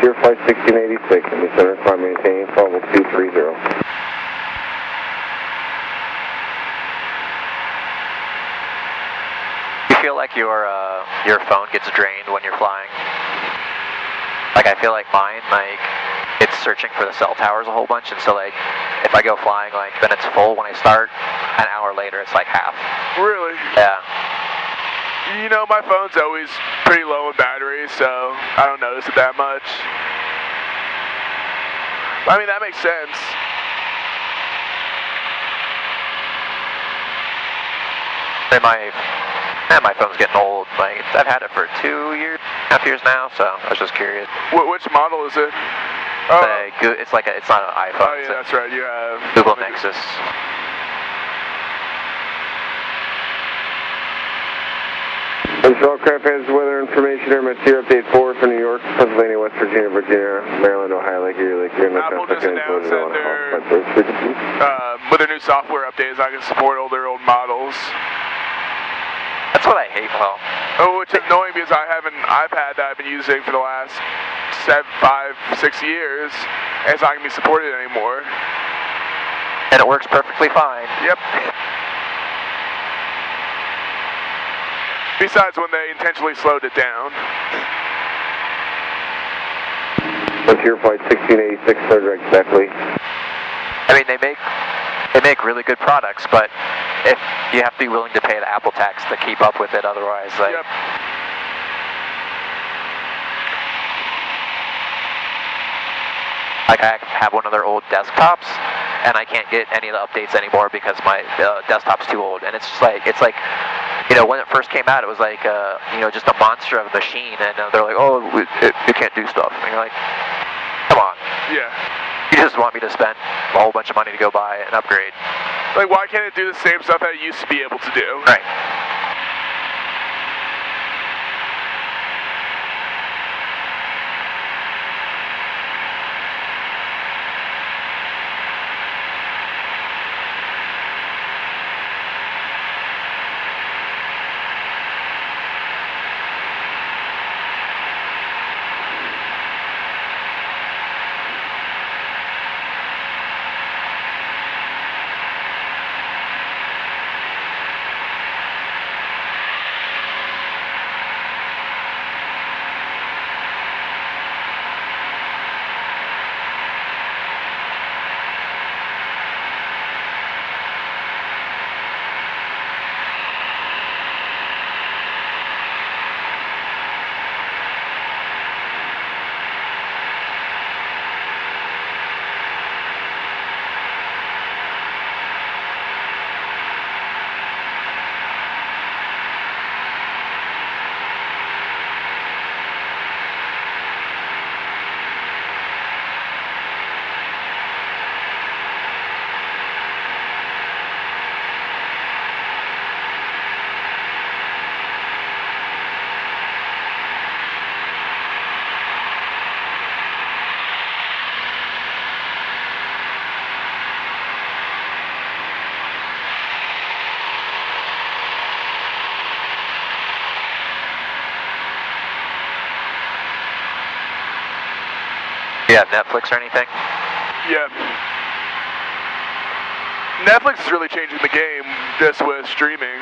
Your flight 1686, and the center climb maintaining level 230. You feel like your phone gets drained when you're flying? Like, I feel like mine, like, it's searching for the cell towers a whole bunch, and so, like, if I go flying, like, then it's full when I start, an hour later it's like half. Really? Yeah. You know, my phone's always pretty low in battery, so I don't notice it that much. I mean, that makes sense. And my phone's getting old. Like, I've had it for 2.5 years now, so I was just curious. Which model is it? Oh. It's like it's not an iPhone. Oh yeah, that's right. You have Google Nexus. Aircraft has weather information or Material Update 4 for New York, Pennsylvania, West Virginia, Virginia, Maryland, Ohio, Lake Erie, Lake Erie, Apple just announced that with their new software updates, I can support all their old models. That's what I hate, Paul. Oh, which is annoying because I have an iPad that I've been using for the last 5, 6 years, and it's not going to be supported anymore. And it works perfectly fine. Yep. Besides when they intentionally slowed it down. What's your flight 1686, third direct Beckley? I mean, they make really good products, but if you have to be willing to pay the Apple tax to keep up with it, otherwise, like. Yep. Like, I have one of their old desktops, and I can't get any of the updates anymore because my desktop's too old. And it's just like, you know, when it first came out, it was like, you know, just a monster of a machine, and they're like, oh, it can't do stuff. And you're like, come on. Yeah. You just want me to spend a whole bunch of money to go buy an upgrade. Like, why can't it do the same stuff that it used to be able to do? Right. Do you have Netflix or anything? Yeah. Netflix is really changing the game just with streaming.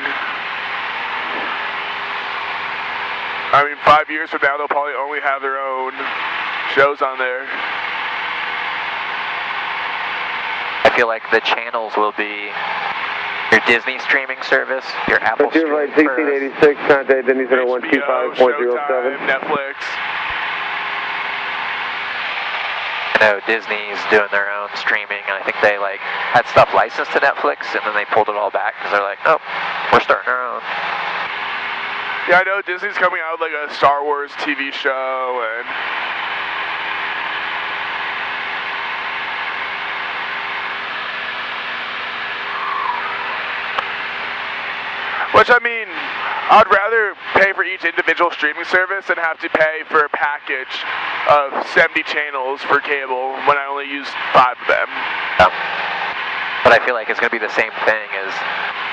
I mean, 5 years from now, they'll probably only have their own shows on there. I feel like the channels will be your Disney streaming service, your Apple streaming service. 1686, contact Denny Center 125.07. Netflix. I know Disney's doing their own streaming, and I think they like had stuff licensed to Netflix, and then they pulled it all back because they're like, oh, we're starting our own. Yeah, I know Disney's coming out with like a Star Wars TV show, and which, I mean, I'd rather pay for each individual streaming service than have to pay for a package of 70 channels for cable when I only use 5 of them. Yeah. But I feel like it's going to be the same thing as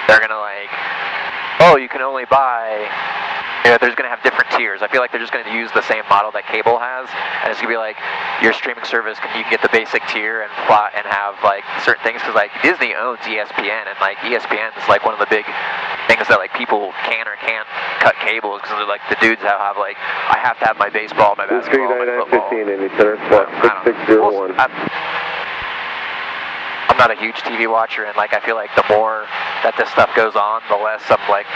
they're going to like, oh, you can only buy, you know, there's going to have different tiers. I feel like they're just going to use the same model that cable has, and it's going to be like your streaming service, you can get the basic tier and have like certain things, because like Disney owns ESPN, and like ESPN is like one of the big things that like people can or can't cut cables, because like the dudes that have like, I have to have my baseball, my basketball, my football. 6601. I'm not a huge TV watcher, and like I feel like the more that this stuff goes on, the less I'm like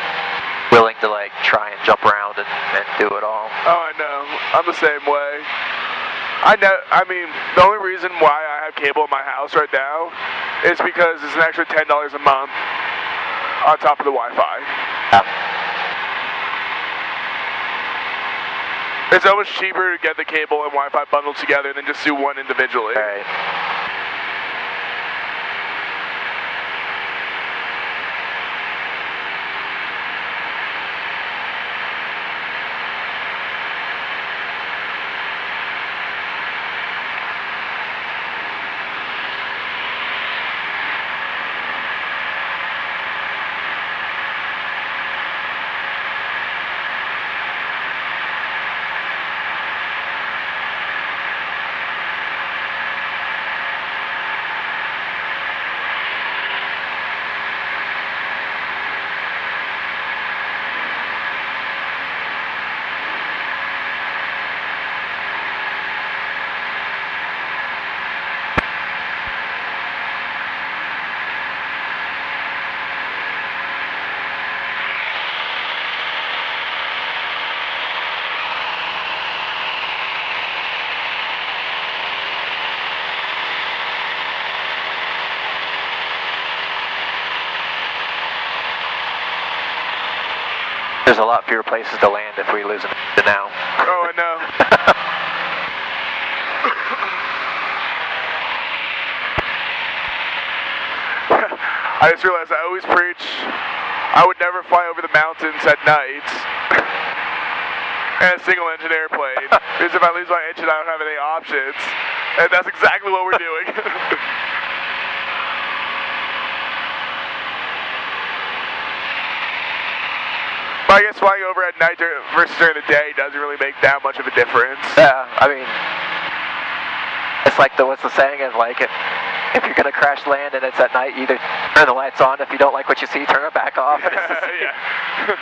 willing to like try and jump around and do it all. Oh, I know. I'm the same way. I mean, the only reason why I have cable in my house right now is because it's an extra $10 a month on top of the Wi-Fi. Yeah. It's always cheaper to get the cable and Wi-Fi bundled together than just do one individually. Right. There's a lot fewer places to land if we lose it now. Oh, I know. I just realized I always preach I would never fly over the mountains at night in a single engine airplane, because if I lose my engine I don't have any options, and that's exactly what we're doing. But I guess flying over at night versus during the day doesn't really make that much of a difference. Yeah, I mean, it's like what's the saying is like if you're gonna crash land and it's at night, either turn the lights on. If you don't like what you see, turn it back off. Yeah.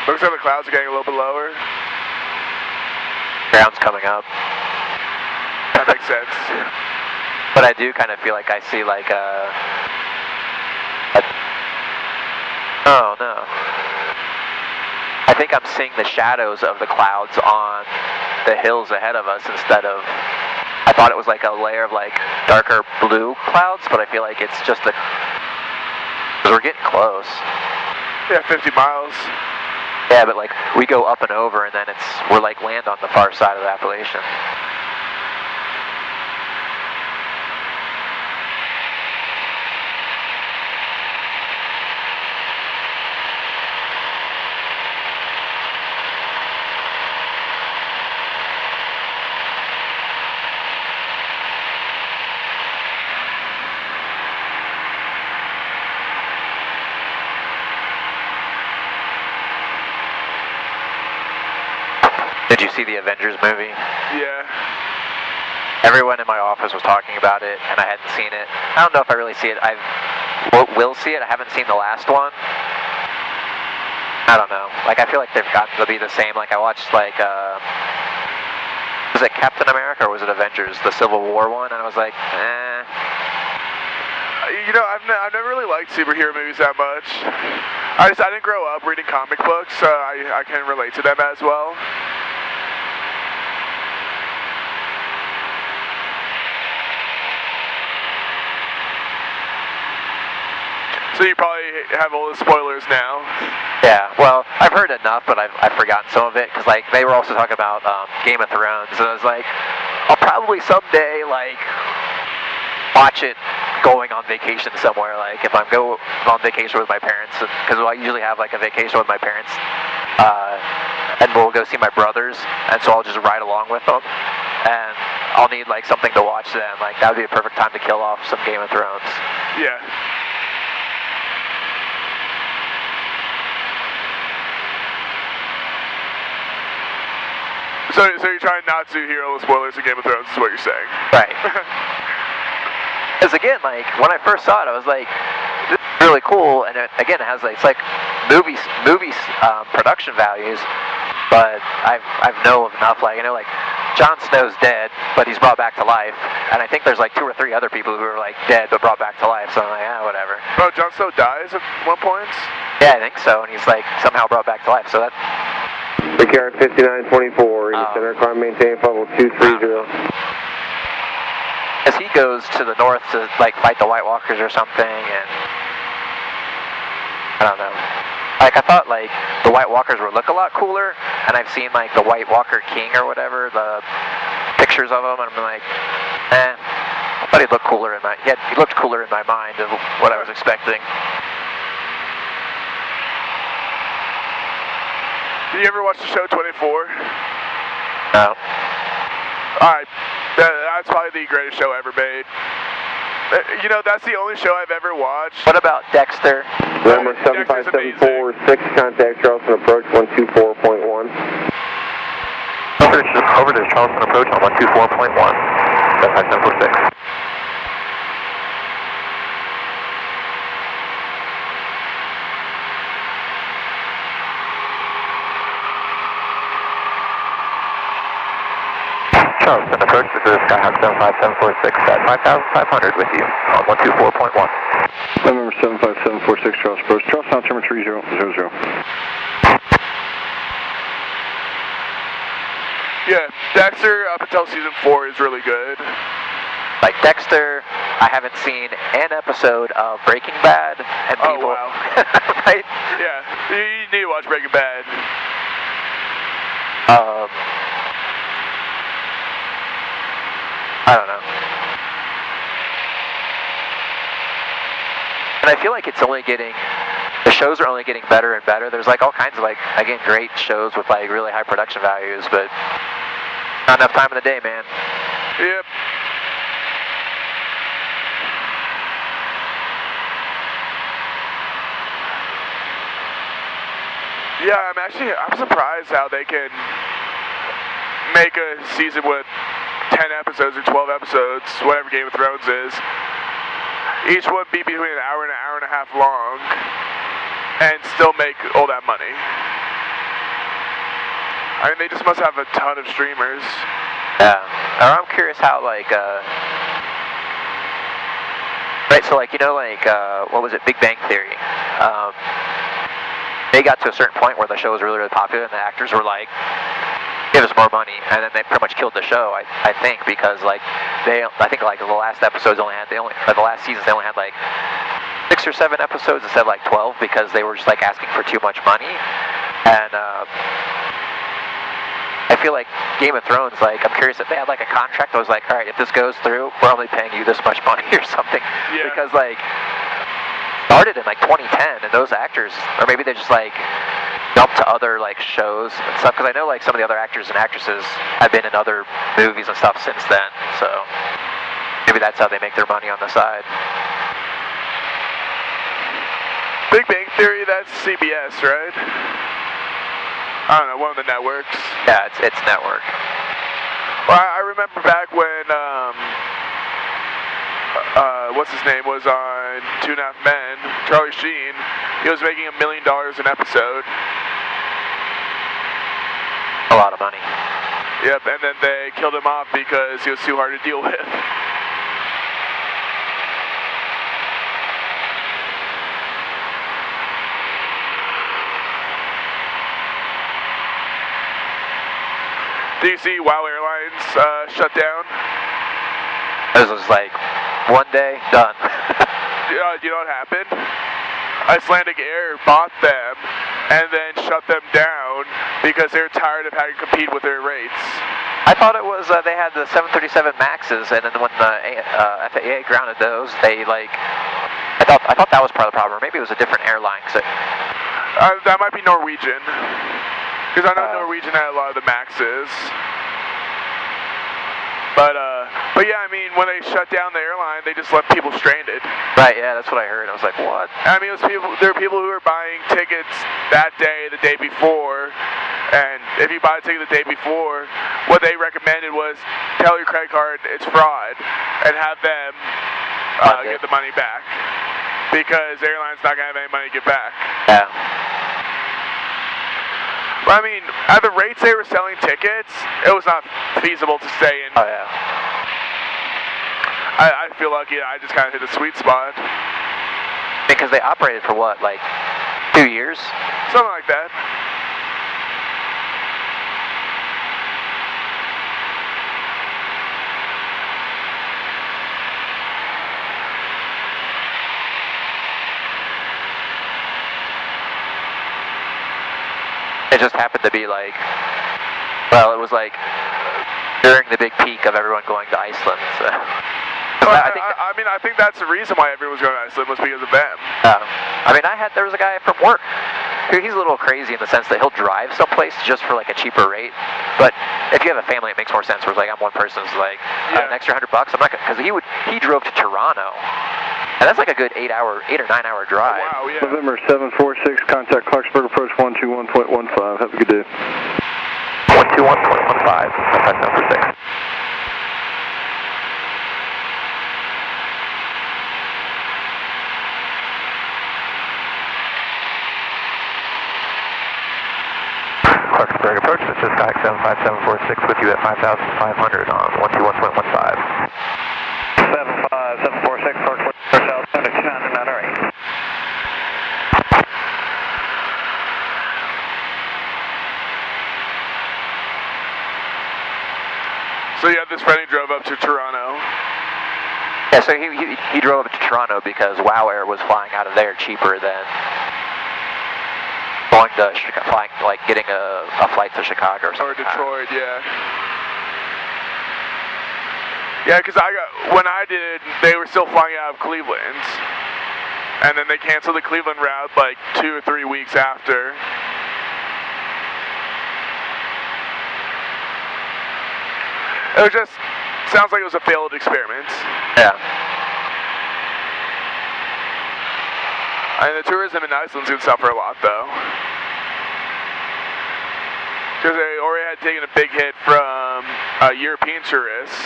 Looks like the clouds are getting a little bit lower. Ground's coming up. That makes sense. But I do kind of feel like I see like oh no. I think I'm seeing the shadows of the clouds on the hills ahead of us instead of, I thought it was like a layer of like darker blue clouds, but I feel like it's just because we're getting close. Yeah, 50 miles. Yeah, but like we go up and over and then we're like land on the far side of the Appalachian. Did you see the Avengers movie? Yeah. Everyone in my office was talking about it, and I hadn't seen it. I don't know if I really see it. I will see it. I haven't seen the last one. I don't know. Like, I feel like they've gotten to be the same. Like, I watched, like, was it Captain America or was it Avengers, the Civil War one? And I was like, eh. You know, I've never really liked superhero movies that much. I didn't grow up reading comic books, so I can relate to them as well. So you probably have all the spoilers now. Yeah, well, I've heard enough, but I've forgotten some of it, because, like, they were also talking about Game of Thrones, and I was like, I'll probably someday, like, watch it going on vacation somewhere, like, if I'm on vacation with my parents, because I usually have, like, a vacation with my parents, and we'll go see my brothers, and so I'll just ride along with them, and I'll need, like, something to watch then, like, that would be a perfect time to kill off some Game of Thrones. Yeah. So you're trying not to hear all the spoilers of Game of Thrones is what you're saying? Right. Because again, like, when I first saw it, I was like, this is really cool, and again, it has like, it's like movies production values. But I know of enough, like, like Jon Snow's dead, but he's brought back to life, and I think there's like 2 or 3 other people who are like dead but brought back to life. So I'm like, whatever. Bro, Jon Snow dies at one point? Yeah, I think so, and he's like somehow brought back to life. So that. Brickyard 5924, center climb maintain level 230. As he goes to the north to like fight the White Walkers or something, and I don't know. Like, I thought, like, the White Walkers would look a lot cooler, and I've seen, like, the White Walker King or whatever, the pictures of him, and I'm like, I thought he'd look cooler in my, he looked cooler in my mind of what I was expecting. Did you ever watch the show 24? No. Alright, that's probably the greatest show ever made. You know, that's the only show I've ever watched. What about Dexter? Number 75746, contact Charleston approach 124.1. Over to Charleston approach on 124.1, 75746. Charleston approach, this is Skyhawk 75746 at 5,500 with you on 124.1. Number 75746, Charleston approach, Charleston altimeter 3000. Yeah, Dexter up until season 4 is really good. Like Dexter, I haven't seen an episode of Breaking Bad, and people. Oh, wow. Right? Yeah, you need to watch Breaking Bad. I don't know. And I feel like it's only getting, the shows are only getting better and better. There's like all kinds of like, again, great shows with like really high production values, but not enough time in the day, man. Yep. Yeah, I'm surprised how they can make a season with 10 episodes or 12 episodes, whatever Game of Thrones is. Each one be between an hour and a half long, and still make all that money. I mean, they just must have a ton of streamers. Yeah. I'm curious how, like, right, so, like, you know, like, what was it, Big Bang Theory? They got to a certain point where the show was really, really popular, and the actors were like, give us more money, and then they pretty much killed the show, I think, because, like, I think, like, the last episodes the last seasons, they only had, like, 6 or 7 episodes instead of, like, 12, because they were just, like, asking for too much money, and, I feel like Game of Thrones, like, I'm curious if they had, like, a contract that was like, alright, if this goes through, we're only paying you this much money or something, yeah. Because, like, started in, like, 2010, and those actors, or maybe they just, like, jumped to other, like, shows and stuff, because I know, like, some of the other actors and actresses have been in other movies and stuff since then, so maybe that's how they make their money on the side. Big Bang Theory, that's CBS, right? I don't know, one of the networks. Yeah, it's network. Well, I remember back when, what's his name, was on 2.5 Men, Charlie Sheen. He was making $1 million an episode. A lot of money. Yep, and then they killed him off because he was too hard to deal with. Do you see WOW Airlines shut down? It was like, one day, done. Do you know what happened? Icelandic Air bought them and then shut them down because they were tired of having to compete with their rates. I thought it was, they had the 737 Maxes, and then when the FAA grounded those, they, like, I thought that was part of the problem, or maybe it was a different airline. That might be Norwegian. Because I know Norwegian had a lot of the Maxes. But yeah, I mean, when they shut down the airline, they just left people stranded. Right, yeah, that's what I heard. I was like, what? I mean, there are people who are buying tickets that day, the day before, and if you buy a ticket the day before, what they recommended was tell your credit card it's fraud, and have them get the money back. because the airline's not going to have any money to get back. Yeah. Well, I mean, at the rates they were selling tickets, it was not feasible to stay in. Oh, yeah. I feel lucky I just kind of hit the sweet spot. Because they operated for what, like 2 years? Something like that. It just happened to be like, well, it was like during the big peak of everyone going to Iceland. So. Well, I think that's the reason why everyone was going to Iceland was because of them. There was a guy from work. He's a little crazy in the sense that he'll drive someplace just for like a cheaper rate. But if you have a family, it makes more sense. Whereas like I'm one person, it's like an extra $100. I'm not because he drove to Toronto. And that's like a good 8 or 9 hour drive. Oh, wow, yeah. November 746, contact Clarksburg approach 121.15. Have a good day. 121.15, contact number 6. Clarksburg approach, this is Skyx 75746 with you at 5,500 on 121.15. 75746, Clarksburg. So yeah, this friend drove up to Toronto. Yeah, so he drove up to Toronto because WOW Air was flying out of there cheaper than going to getting a flight to Chicago or something. Or Detroit, yeah. Yeah, because when I did it, they were still flying out of Cleveland. And then they canceled the Cleveland route like 2 or 3 weeks after. It just sounds like it was a failed experiment. Yeah. I mean, the tourism in Iceland's going to suffer a lot, though. Because they already had taken a big hit from European tourists.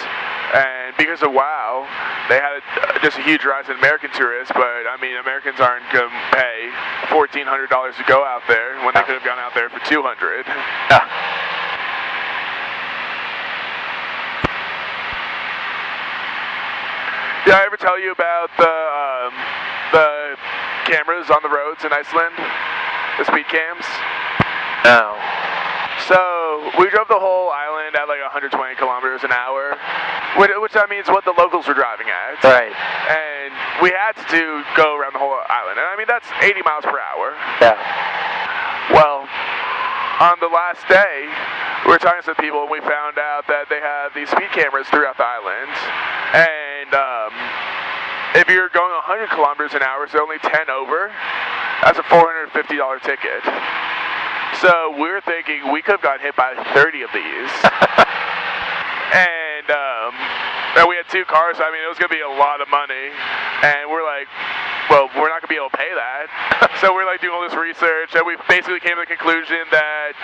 And because of WOW, they had just a huge rise in American tourists. But, I mean, Americans aren't going to pay $1,400 to go out there when they could have gone out there for $200. Yeah. Did I ever tell you about the cameras on the roads in Iceland? The speed cams? No. So, we drove the whole island at like 120 kilometers an hour, which that means what the locals were driving at. Right. And we had to go around the whole island. And I mean, that's 80 miles per hour. Yeah. Well, on the last day, we were talking to some people and we found out that they have these speed cameras throughout the island. And if you're going 100 kilometers an hour, so only 10 over, that's a $450 ticket. So we're thinking we could have gotten hit by 30 of these. And we had 2 cars, so I mean, it was going to be a lot of money. And we're like, well, we're not going to be able to pay that. So we're like doing all this research, and we basically came to the conclusion that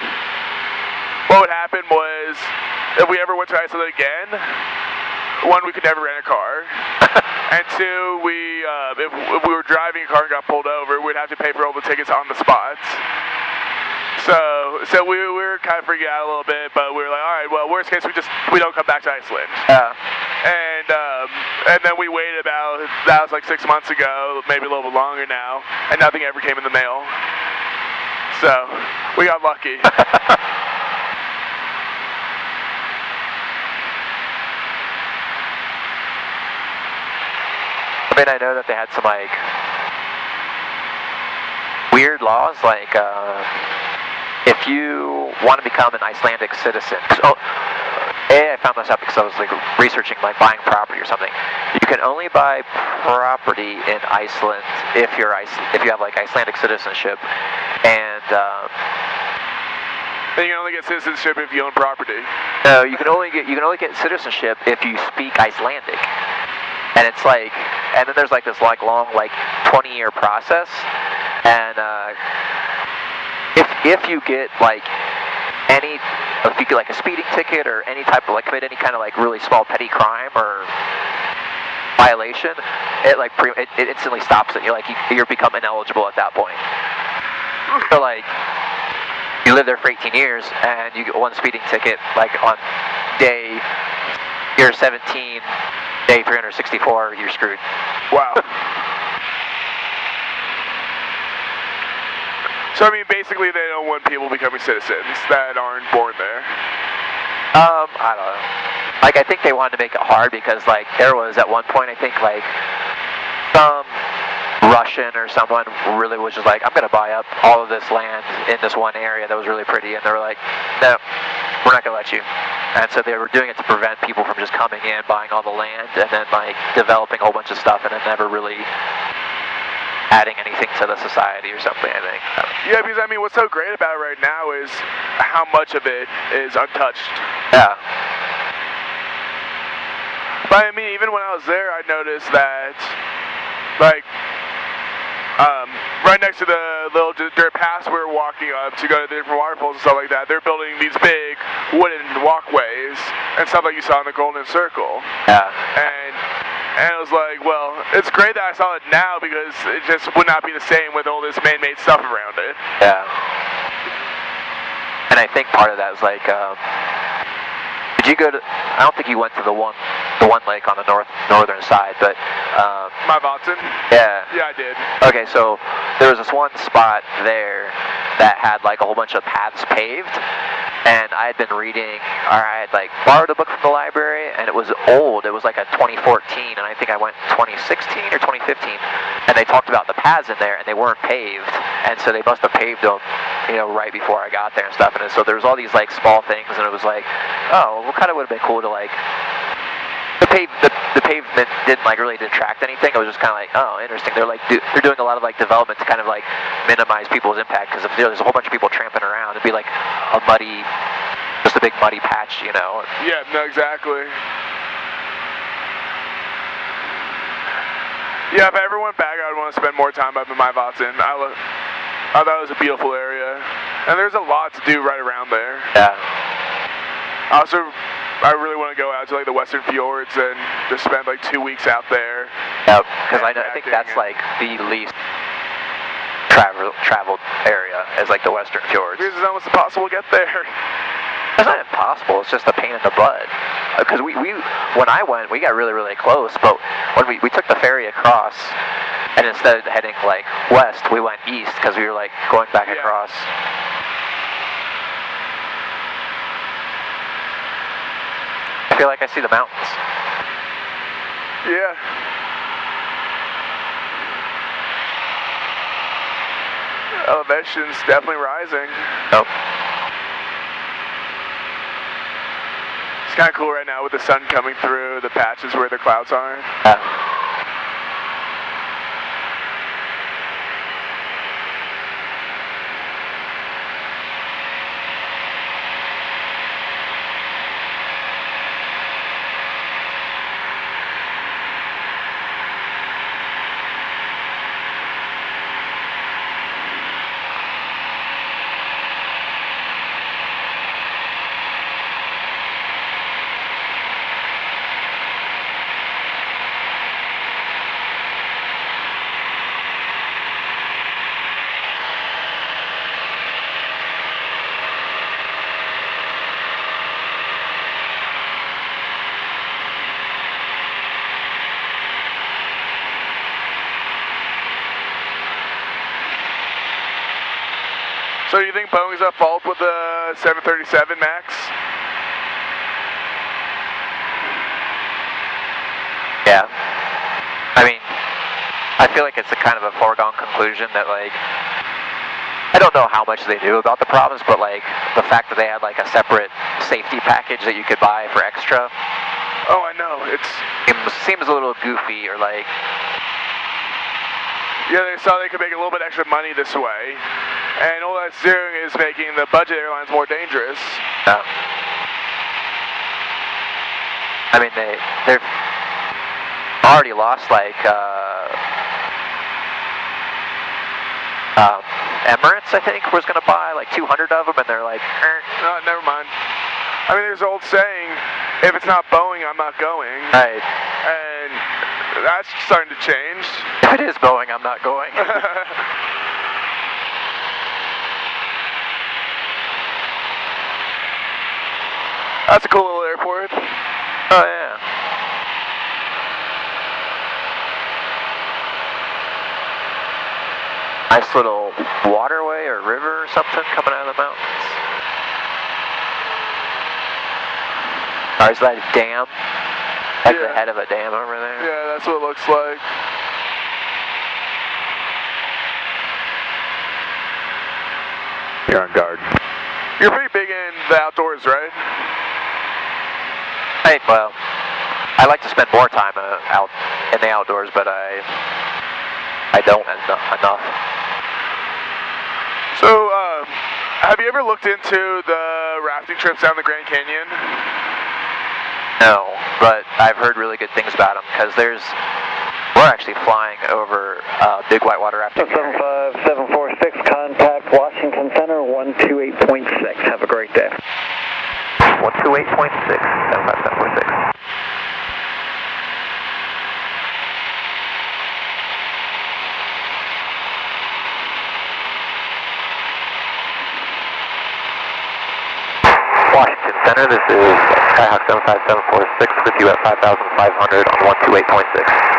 what would happen was if we ever went to Iceland again, 1, we could never rent a car, and 2, if we were driving a car and got pulled over, we'd have to pay for all the tickets on the spot. So we were kind of freaking out a little bit, but we were like, all right, well, worst case, we don't come back to Iceland. And then we waited that was like 6 months ago, maybe a little bit longer now, and nothing ever came in the mail. So we got lucky. I mean, I know that they had some like weird laws, like if you want to become an Icelandic citizen. So, I found this out because I was like researching like buying property or something. You can only buy property in Iceland if you have like Icelandic citizenship, and you can only get citizenship if you own property. No, you can only get citizenship if you speak Icelandic. And it's like, and then there's like this like long like 20-year process, and if you get like if you get like a speeding ticket or any type of like commit any kind of like really small petty crime or violation, it like it instantly stops it. You're become ineligible at that point. So like, you live there for 18 years and you get one speeding ticket like on day year 17, day 364, you're screwed. Wow. So I mean, basically, they don't want people becoming citizens that aren't born there. I don't know. Like, I think they wanted to make it hard because, like, there was at one point, I think, like, some Russian or someone really was just like, I'm going to buy up all of this land in this one area that was really pretty, and they were like, no, we're not going to let you. And so they were doing it to prevent people from just coming in, buying all the land, and then, like, developing a whole bunch of stuff, and then never really adding anything to the society or something, I think. Yeah, because I mean, what's so great about it right now is how much of it is untouched. Yeah. But I mean, even when I was there, I noticed that, like, right next to the little dirt paths we were walking up to go to the different waterfalls and stuff like that, they're building these big wooden walkways and stuff like you saw in the Golden Circle. Yeah. And it was like, well, it's great that I saw it now because it just would not be the same with all this man-made stuff around it. Yeah. And I think part of that was like, did you go to? I don't think you went to the one lake on the northern side, but My Watson? Yeah. Yeah, I did. Okay, so there was this one spot there that had like a whole bunch of paths paved. And I had been reading, or I had like borrowed a book from the library, and it was old. It was like a 2014, and I think I went 2016 or 2015. And they talked about the paths in there, and they weren't paved, and so they must have paved them, right before I got there and stuff. And so there was all these like small things, and it was like, oh, well, kind of would have been cool to like. The pavement didn't like really detract anything. It was just kind of like, oh, interesting. They're like they're doing a lot of like development to kind of like minimize people's impact because if there's a whole bunch of people tramping around, it'd be like just a big muddy patch, Yeah, no, exactly. Yeah, if I ever went back, I would want to spend more time up in my Watson. I thought it was a beautiful area, and there's a lot to do right around there. Yeah. Also, I really want to go out to like the Western Fjords and just spend like 2 weeks out there. Yeah, because I think that's like the least traveled area is like the Western Fjords. Because it's almost impossible to get there. It's not impossible. It's just a pain in the butt. Because when I went, we got really, really close. But when we took the ferry across, and instead of heading like west, we went east because we were like going back across. I feel like I see the mountains. Yeah. Elevation's definitely rising. Nope. It's kind of cool right now with the sun coming through the patches where the clouds aren't. So do you think Boeing's at fault with the 737 MAX? Yeah. I mean, I feel like it's a kind of a foregone conclusion that like, I don't know how much they do about the problems, but like the fact that they had like a separate safety package that you could buy for extra. Oh, I know. It seems a little goofy or like. Yeah, they saw they could make a little bit extra money this way. And all that's doing is making the budget airlines more dangerous. Yeah. I mean, they've already lost like Emirates, I think, was going to buy like 200 of them, and they're like, no, never mind. I mean, there's an old saying, if it's not Boeing, I'm not going. Right. And That's starting to change. If it is Boeing, I'm not going. That's a cool little airport. Oh, yeah. Nice little waterway or river or something coming out of the mountains. Or is that a dam? Like the head of a dam over there? Yeah, that's what it looks like. You're on guard. You're pretty big in the outdoors, right? Hey, well, I like to spend more time out in the outdoors, but I don't enough. So, have you ever looked into the rafting trips down the Grand Canyon? No, but I've heard really good things about them because we're actually flying over big whitewater rafting. 75746, contact Washington Center 128.6. Have a great day. 128.6, 75746. Washington Center, this is Skyhawk 75746 with you at 5,500 on 128.6.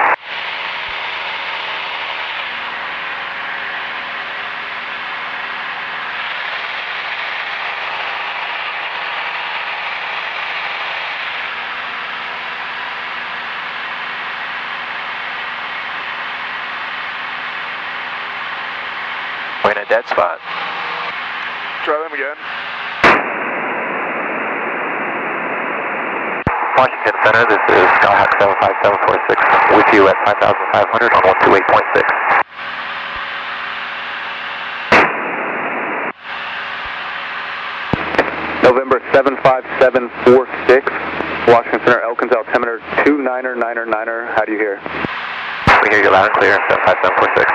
We're in a dead spot. Try them again. Washington Center, this is Skyhawk 75746 with you at 5,500 on 128.6. November 75746, Washington Center, Elkins altimeter 2999er. How do you hear? We hear you loud and clear, 75746.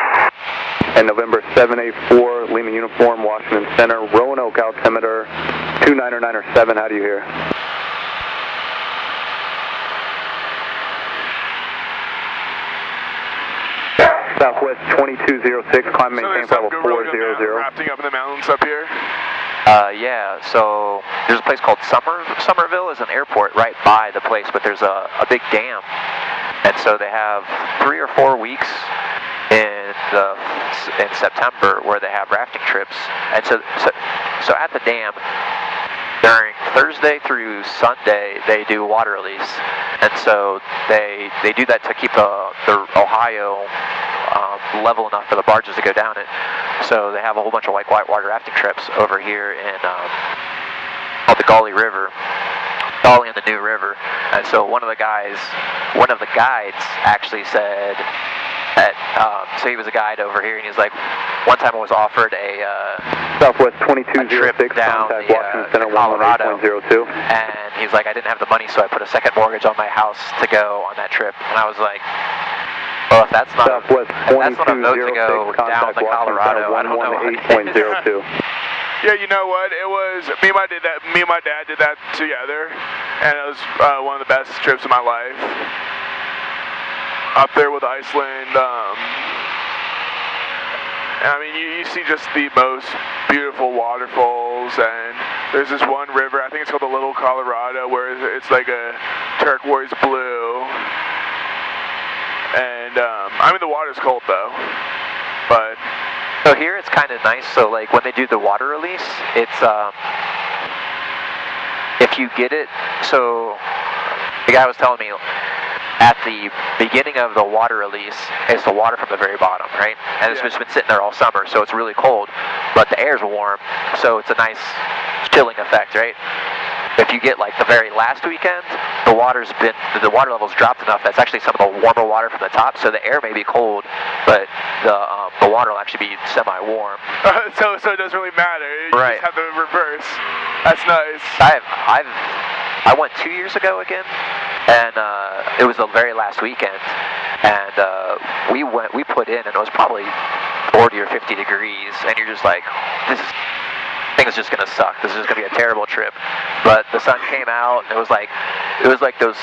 And November 784, Lima Uniform, Washington Center, Roanoke altimeter 2997. How do you hear? Southwest 2206, climb maintain level 400. Rafting up in the mountains up here. Yeah, so there's a place called Somerville is an airport right by the place, but there's a big dam. And so they have 3 or 4 weeks in September where they have rafting trips. And so at the dam, during Thursday through Sunday, they do water release. And so they do that to keep the Ohio level enough for the barges to go down it. So they have a whole bunch of whitewater rafting trips over here in called the Gauley River, Gauley and the New River. And so one of the guides actually said that, so he was a guide over here, and he's like, one time I was offered a Southwest 2206, trip down contact the, Washington Center Colorado, 118.02. and he's like, I didn't have the money, so I put a second mortgage on my house to go on that trip. And I was like, well, if that's not a vote to go down the Colorado, I don't know what it is. Yeah, you know what? It was me and my dad did that together, and it was one of the best trips of my life. Up there with Iceland, I mean, you see just the most beautiful waterfalls, and there's this one river, I think it's called the Little Colorado, where it's like a turquoise blue. And, I mean, the water's cold, though, but... So here it's kind of nice, so, like, when they do the water release, it's, if you get it, so, the guy was telling me, at the beginning of the water release, it's the water from the very bottom, right? And it's just been sitting there all summer, so it's really cold, but the air's warm, so it's a nice chilling effect, right? If you get like the very last weekend, the water level's dropped enough that's actually some of the warmer water from the top, so the air may be cold, but the water will actually be semi-warm. So it doesn't really matter. You just have the reverse. That's nice. I went 2 years ago again, and it was the very last weekend, and we put in, and it was probably 40 or 50 degrees, and you're just like, this is just gonna suck. This is just gonna be a terrible trip. But the sun came out, and it was like those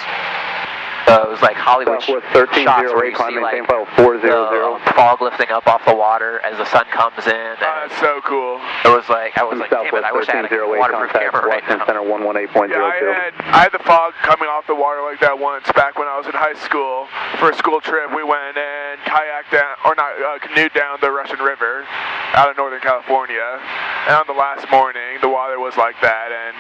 those like Hollywood shots where you see like the fog lifting up off the water as the sun comes in. That's so cool. It was like, I was like, damn it, I wish I had a waterproof camera right now. Center 118.02. Yeah, I had the fog coming off the water like that once back when I was in high school. For a school trip, we went and kayaked down, or not, canoed down the Russian River out of Northern California. And on the last morning, the water was like that, and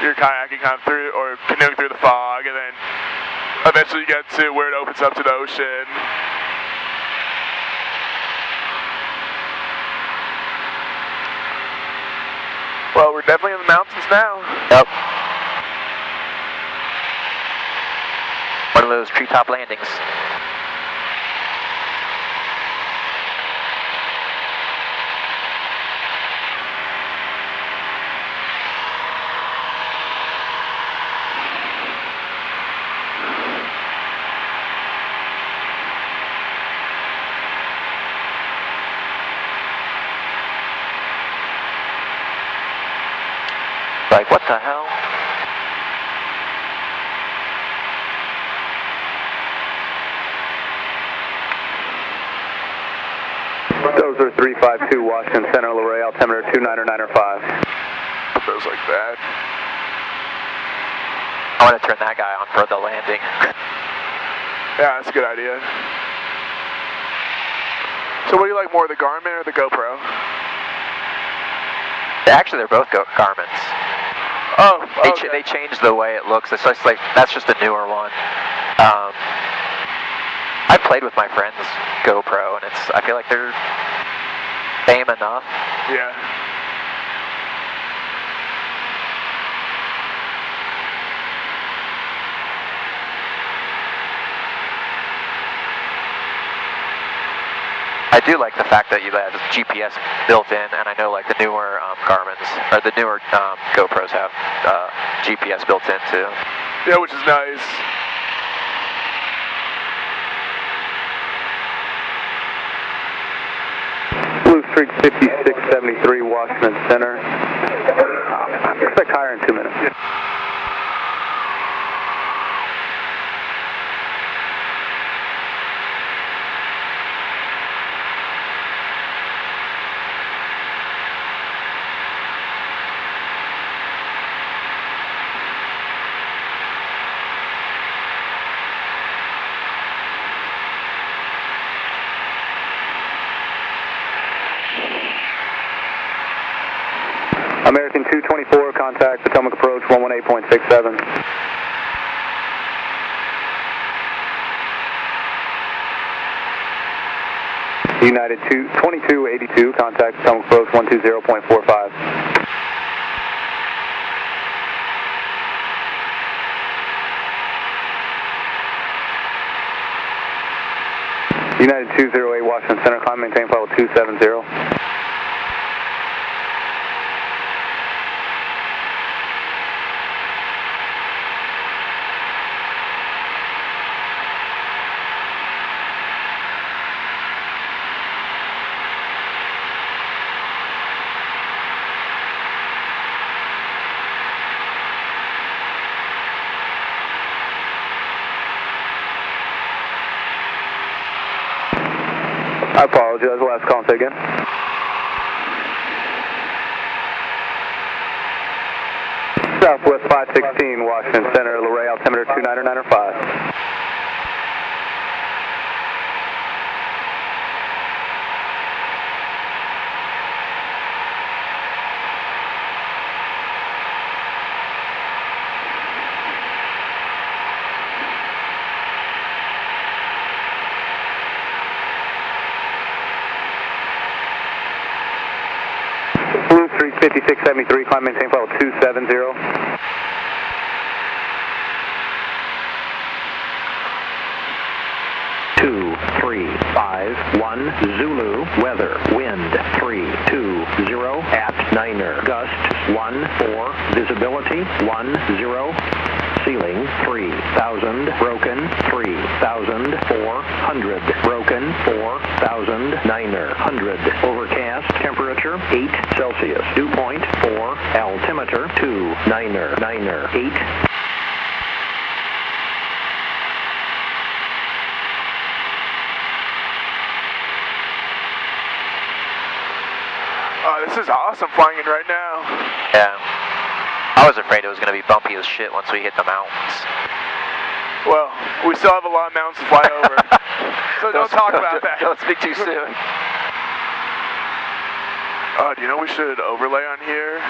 you're kayaking kind of through, or canoeing through the fog, and then eventually you get to where it opens up to the ocean. Well, we're definitely in the mountains now. Yep. One of those treetop landings. Like, what the hell? Dozer 352, Washington Center, Luray, altimeter 299.5. Goes like that. I want to turn that guy on for the landing. Yeah, that's a good idea. So what do you like more, the Garmin or the GoPro? Actually, they're both Garmin's. Oh, okay. They changed the way it looks. It's just like, that's just a newer one. I played with my friend's GoPro, and I feel like they're same enough. Yeah. I do like the fact that you have GPS built in, and I know like the newer Garmin's, or the newer GoPros have GPS built in too. Yeah, which is nice. Blue Streak 5673, Washington Center. Expect higher in 2 minutes. American 224, contact Potomac approach 118.67. United 2282, contact Potomac approach 120.45. United 208, Washington Center, climb, maintain flight 270. I apologize, last call, say again. Southwest 516, Washington Center, Luray, altimeter 299.5. Blue Streak 5673, climb, maintain flight 270. Two, 3, 5, 1, Zulu, weather, wind, 320 at Niner, gust, 14, visibility, 10, ceiling, 3,000, broken, 3,400, broken, 4,000, Niner, 100, overcast, temperature, 8 Celsius, dew point, 4, altimeter, 2, Niner, 8. Oh, this is awesome flying in right now. Yeah. I was afraid it was going to be bumpy as shit once we hit the mountains. Well, we still have a lot of mountains to fly over. So don't talk about that. Don't speak too soon. Oh, do you know we should overlay on here?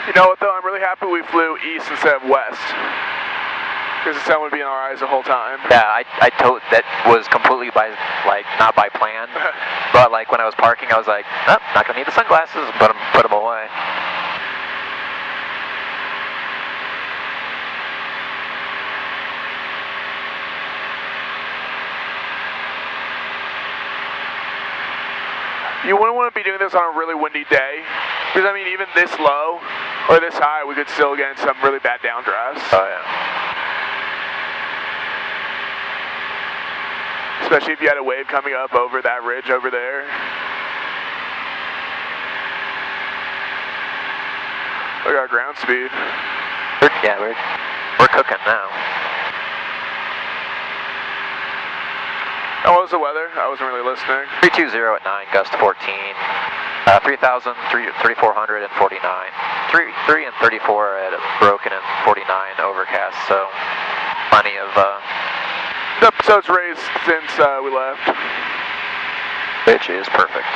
You know what though, I'm really happy we flew east instead of west. Because the sun would be in our eyes the whole time. Yeah, I told that was completely by, like, not by plan. But like when I was parking, I was like, oh, not gonna need the sunglasses, put them away. You wouldn't want to be doing this on a really windy day. Because I mean, even this low or this high, we could still get some really bad downdrafts. Oh yeah. Especially if you had a wave coming up over that ridge over there. Look at our ground speed. Yeah, we're cooking now. And what was the weather? I wasn't really listening. 320 at 9, gust 14. 3,000, 3,400 and 49. 3 and 34 at broken and 49 overcast, so plenty of... The episode's raised since we left. Which is perfect.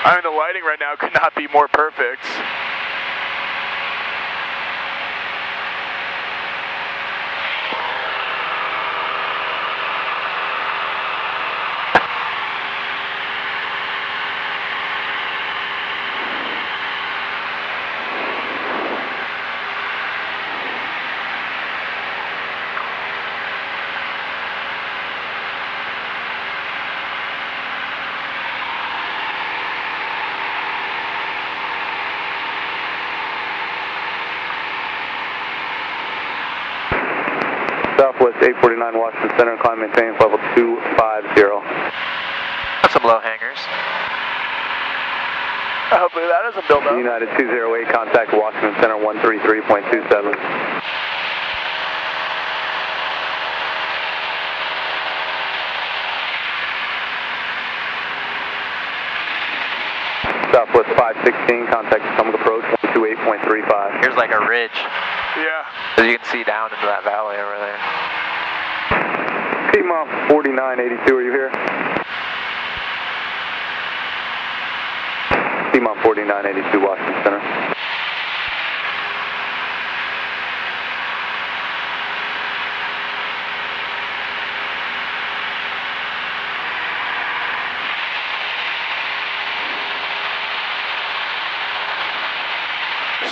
I mean, the lighting right now could not be more perfect. Southwest 849 Washington Center, climb maintains level 250. Got some low hangers. Hopefully that doesn't build up. United 208, contact Washington Center 133.27. Southwest 516, contact Potomac approach 128.35. Here's like a ridge. Yeah. As you can see down into that valley over there. Piedmont 4982, are you here? Piedmont 4982, Washington Center.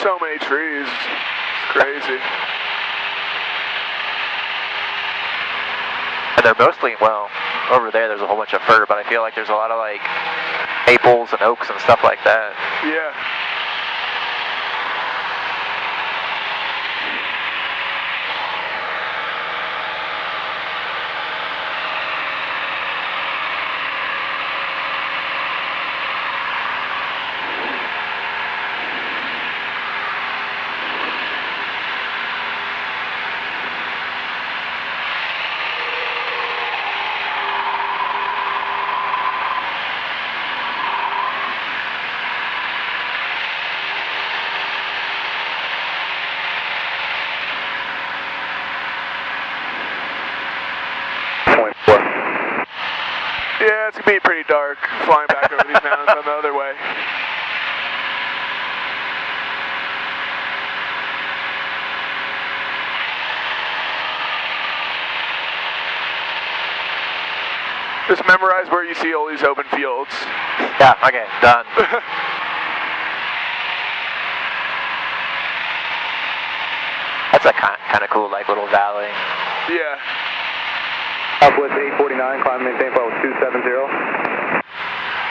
So many trees. It's crazy. And they're mostly, well, over there's a whole bunch of fir, but I feel like there's a lot of like maples and oaks and stuff like that. Yeah. Yeah, it's going to be pretty dark flying back over these mountains on the other way. Just memorize where you see all these open fields. Yeah, okay, done. That's a kind of cool, like, little valley. Yeah. Southwest 849, climb maintain level 270.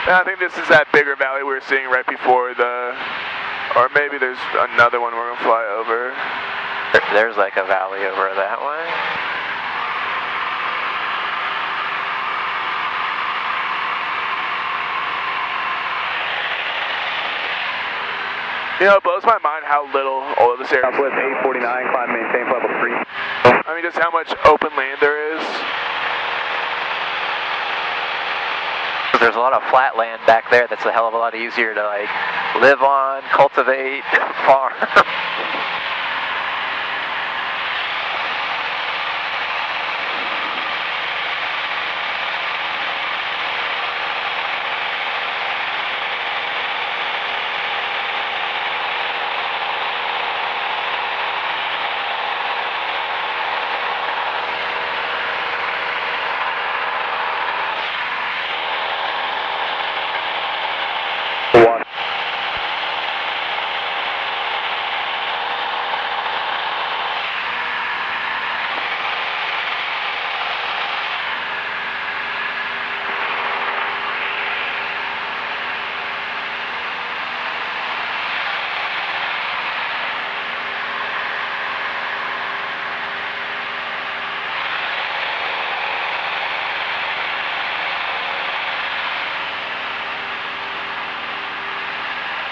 And I think this is that bigger valley we were seeing right before the, or maybe there's another one we're gonna fly over. There's like a valley over that way. You know, it blows my mind how little all of this area. Southwest 849, climb maintain level 3. I mean, just how much open land there is. There's a lot of flat land back there that's a hell of a lot easier to like live on, cultivate, farm.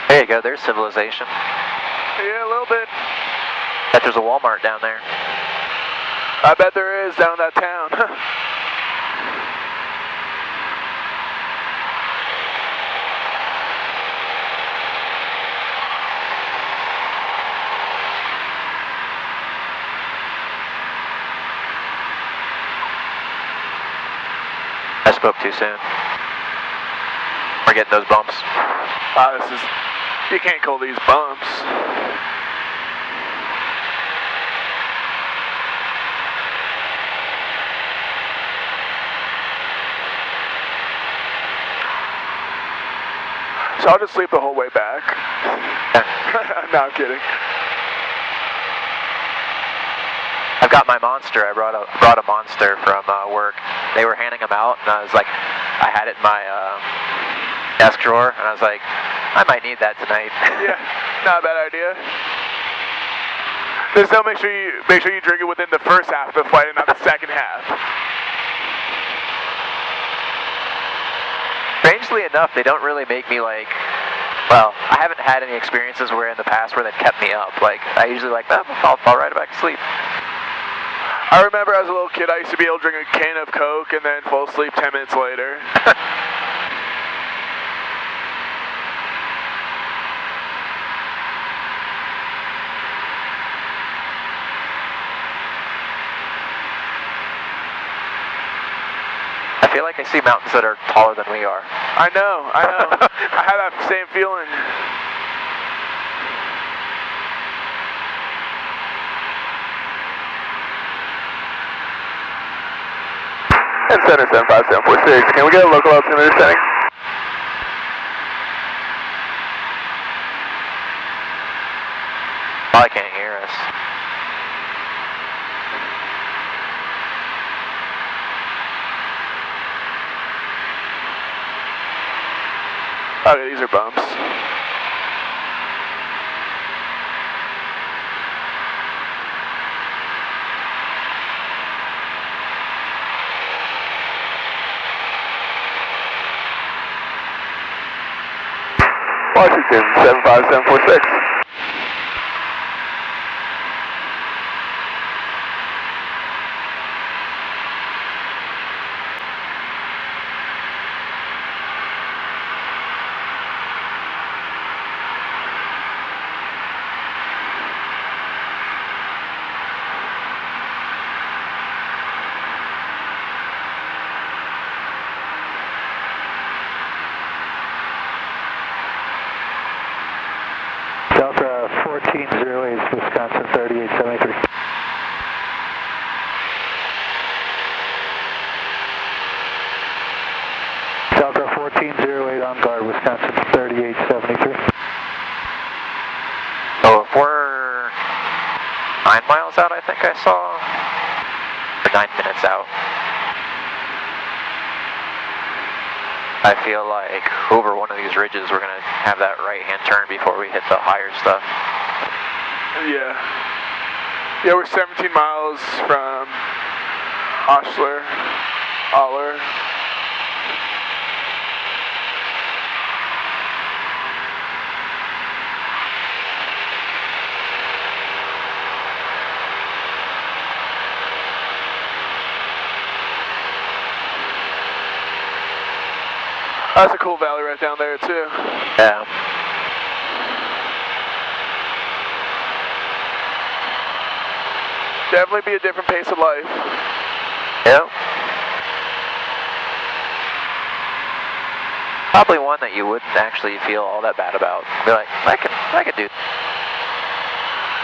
There you go, there's civilization. Yeah, a little bit. Bet there's a Walmart down there. I bet there is down in that town. I spoke too soon. We're getting those bumps. This is, you can't call these bumps. So I'll just sleep the whole way back. No, I'm kidding. I've got my Monster. I brought a Monster from work. They were handing them out, and I was like, I had it in my desk drawer, and I was like, I might need that tonight. Yeah, not a bad idea. Just don't make sure you drink it within the first half of the flight and not the second half. Strangely enough, they don't really make me like, well, I haven't had any experiences where in the past where they've kept me up. Like, I usually like, I'll fall right back to sleep. I remember as a little kid, I used to be able to drink a can of Coke and then fall asleep 10 minutes later. I feel like I see mountains that are taller than we are. I know. I have that same feeling. And center 75746, can we get a local altimeter setting? Probably can't hear us. Okay, these are bumps. Washington 75746. Delta 1408, Wisconsin 3873. 1308 on guard, Wisconsin 3873. So if we're 9 miles out, I think I saw, or 9 minutes out. I feel like over one of these ridges we're going to have that right-hand turn before we hit the higher stuff. Yeah. Yeah, we're 17 miles from Aller. That's a cool valley right down there too. Yeah. Definitely be a different pace of life. Yeah. Probably one that you wouldn't actually feel all that bad about. Be like, I could do.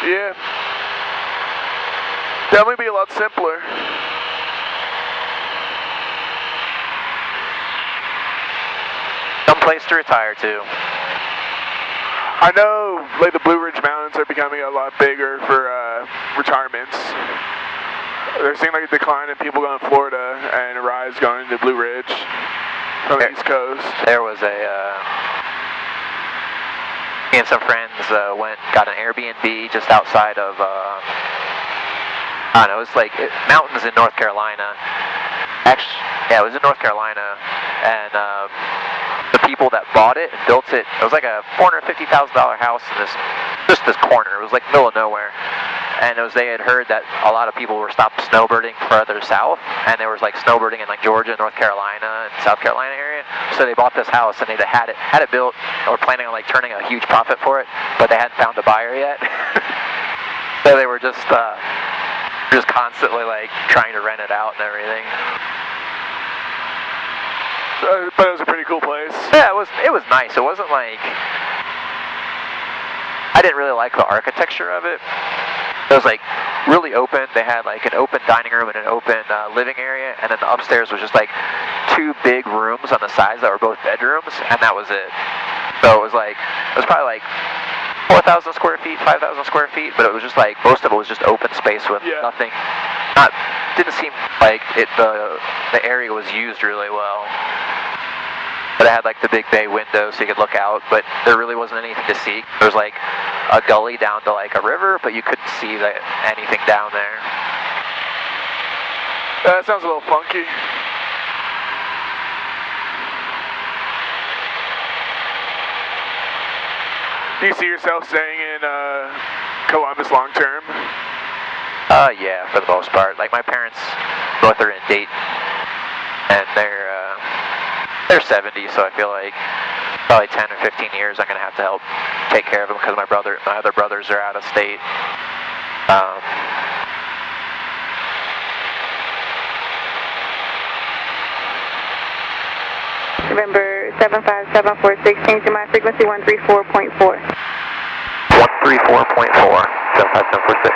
Yeah. Definitely be a lot simpler. Some place to retire to. I know, like the Blue Ridge Mountains are becoming a lot bigger for retirements. They're seeing like a decline in people going to Florida and a rise going to Blue Ridge from the East Coast. There was me and some friends got an Airbnb just outside of, I don't know, it was like mountains in North Carolina. Actually, yeah, it was in North Carolina, and the people that bought it and built it, it was like a $450,000 house in this corner. It was like middle of nowhere. And they had heard that a lot of people were stopped snowbirding further south, and there was like snowbirding in like Georgia, North Carolina, and South Carolina area. So they bought this house, and they had it built, or planning on like turning a huge profit for it, but they hadn't found a buyer yet. So they were just constantly like trying to rent it out and everything. But it was a pretty cool place. Yeah, it was nice. It wasn't like, I didn't really like the architecture of it. It was like really open. They had like an open dining room and an open living area, and then the upstairs was just like 2 big rooms on the sides that were both bedrooms, and that was it. So it was probably like 4,000 square feet, 5,000 square feet, but it was just like, most of it was just open space with nothing. Didn't seem like the area was used really well. But it had like the big bay window so you could look out, but there really wasn't anything to see. There was like a gully down to like a river, but you couldn't see anything down there. That sounds a little funky. Do you see yourself staying in Columbus long term? Yeah, for the most part. Like my parents both are in Dayton, and they're 70, so I feel like probably 10 or 15 years I'm going to have to help take care of them because my other brothers are out of state. November 75746, change to my frequency 134.4. 134.4, 75746.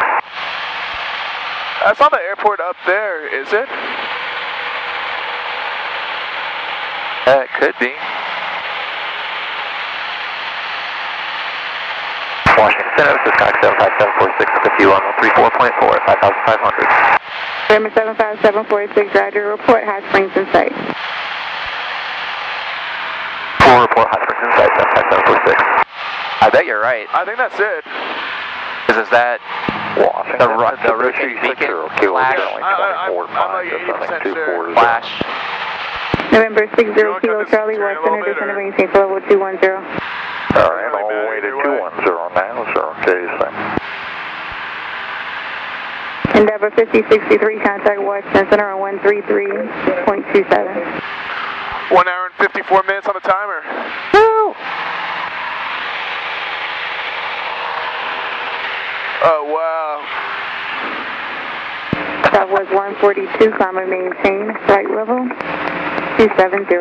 That's not the airport up there, is it? It could be. Washington Center, this is Cox 75746, with you on 134.4 at 5,500. November 75746, Roger, report Hot Springs in sight. Full report Hot Springs in sight, 75746. I bet you're right. I think that's it. Is that Washington, the rotating beacon flash? I'm like 80% sure. Flash. November 60 Kilo Charlie, West Center, descending range level 210. All right, all the way to 210 now, so okay, so. Endeavor 5063, contact Washington Center on 133.27. 1 hour and 54 minutes on the timer. Woo! Oh, wow. Southwest 142, climb and maintain, flight level 270.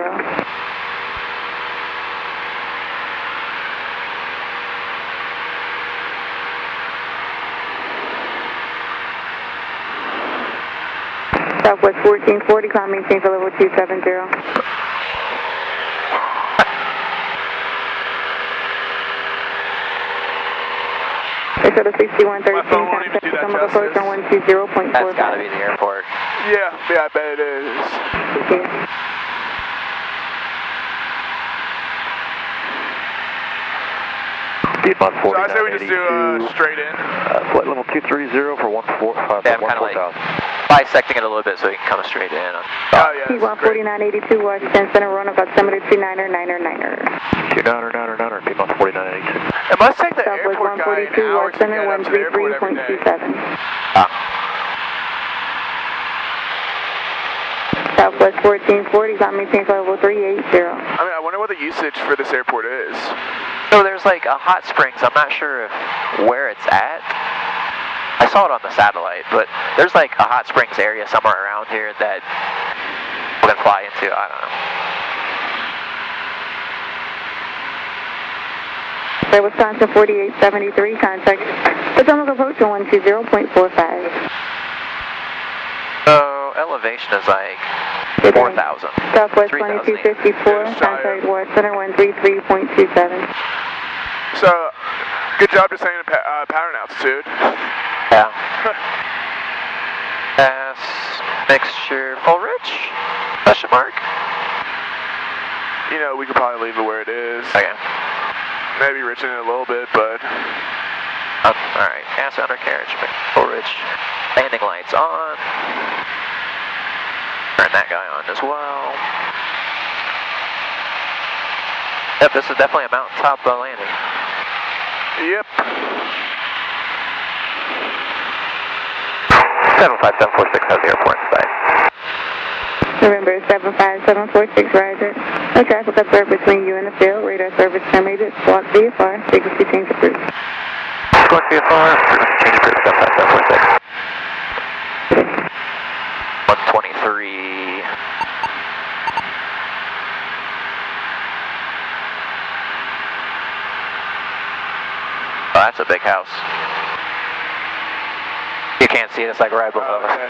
Southwest 1440, climb maintain for level 270. Shuttle 6113, contact some approach on 120.45. That's got to be the airport. Yeah, I bet it is. Okay. Piedmont So I say we just do 4982. straight in. Flight level 230 for 14,000. Yeah, I'm kind of like bisecting it a little bit so we can come straight in. Oh, yeah. Piedmont 4982, Washington Center, Roanoke, altimeter 2999er. 2999er, Piedmont 4982. It must take the Southwest airport guy an 142, hour to West Center, get up to the airport every day. 133.27. Southwest 1440, on maintain flight level 380. I mean, I wonder what the usage for this airport is. So there's like a hot springs. I'm not sure if where it's at. I saw it on the satellite, but there's like a hot springs area somewhere around here that we can fly into. I don't know. Air Wisconsin 4873, contact Potomac approach on 120.45. So elevation is like 4,000. Southwest 2254, contact West Center 133.27. So, good job just saying pattern altitude. Yeah. Gas mixture full rich? Question mark? You know, we could probably leave it where it is. Okay. Maybe rich in it a little bit, but... Alright, gas undercarriage, full rich. Landing lights on. Turn that guy on as well. Yep, this is definitely a mountaintop landing. Yep. 75746 has the airport in sight. November 75746, Roger. No traffic observed between you and the field. Radar service terminated. Block VFR. Frequency change approved. Block VFR. Frequency change approved. 75746. 123. Oh, that's a big house. You can't see it, it's like right below us. Okay.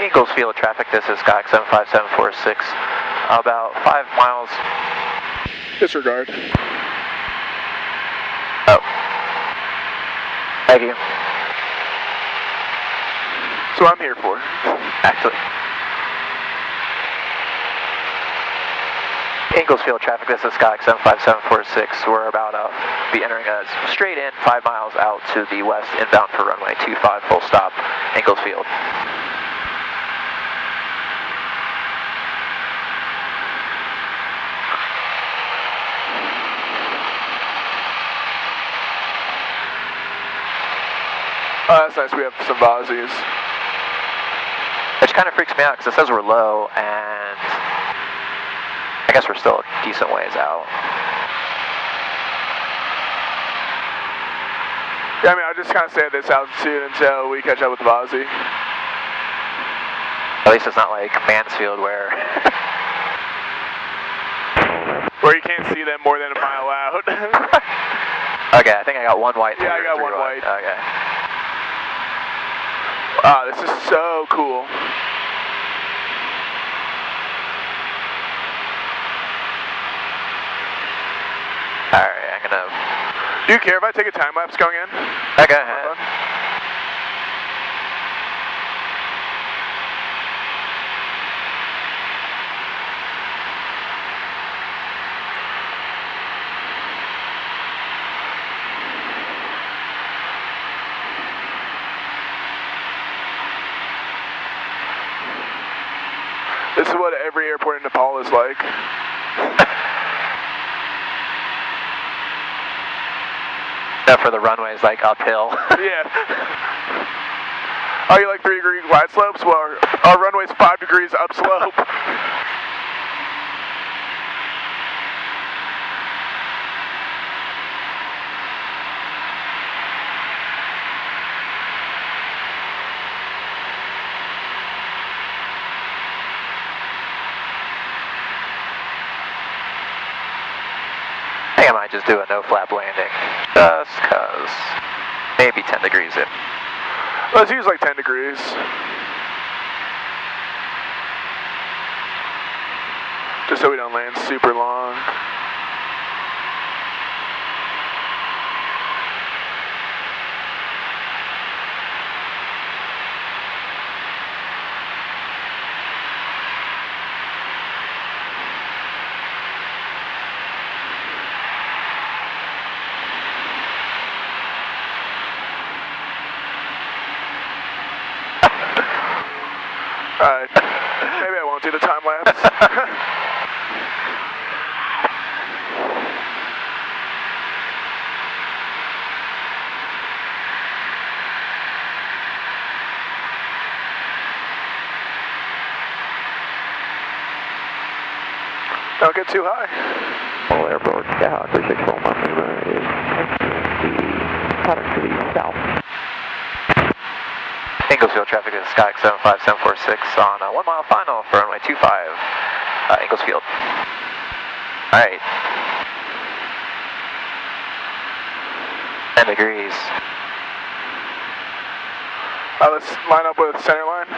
Eagles field traffic, this is Sky 75746. About 5 miles. Disregard. Oh. Thank you. That's what I'm here for. Actually. Inglesfield traffic, this is Sky 75746. We're about to be entering a straight in 5 miles out to the west, inbound for runway 25, full stop, Inglesfield. Oh, that's nice. We have some Vazis. Which kind of freaks me out because it says we're low, and I guess we're still a decent ways out. Yeah, I mean, I'll just kind of stay at this altitude until we catch up with the Vazi. At least it's not like Mansfield where... where you can't see them more than a mile out. Okay, I think I got one white. Yeah, I got one white. Okay. Wow, this is so cool. Alright, I'm gonna... Do you care if I take a time lapse going in? Okay, go ahead. This is what every airport in Nepal is like. Except for the runways, like uphill. Yeah. Oh, you like 3-degree glide slopes? Well, our runway's 5 degrees upslope. I think I might just do a no-flap landing. Just cause maybe 10 degrees in. Let's use like 10 degrees. 10 just so we don't land super long. Alright, maybe I won't do the time lapse. Don't get too high. All airport, Skyhawk 361 Lima is the pattern to the south. Inglesfield traffic is Skyhawk 75746 on a 1 mile final for runway 25, Inglesfield. Alright. 10 degrees. Let's line up with center line.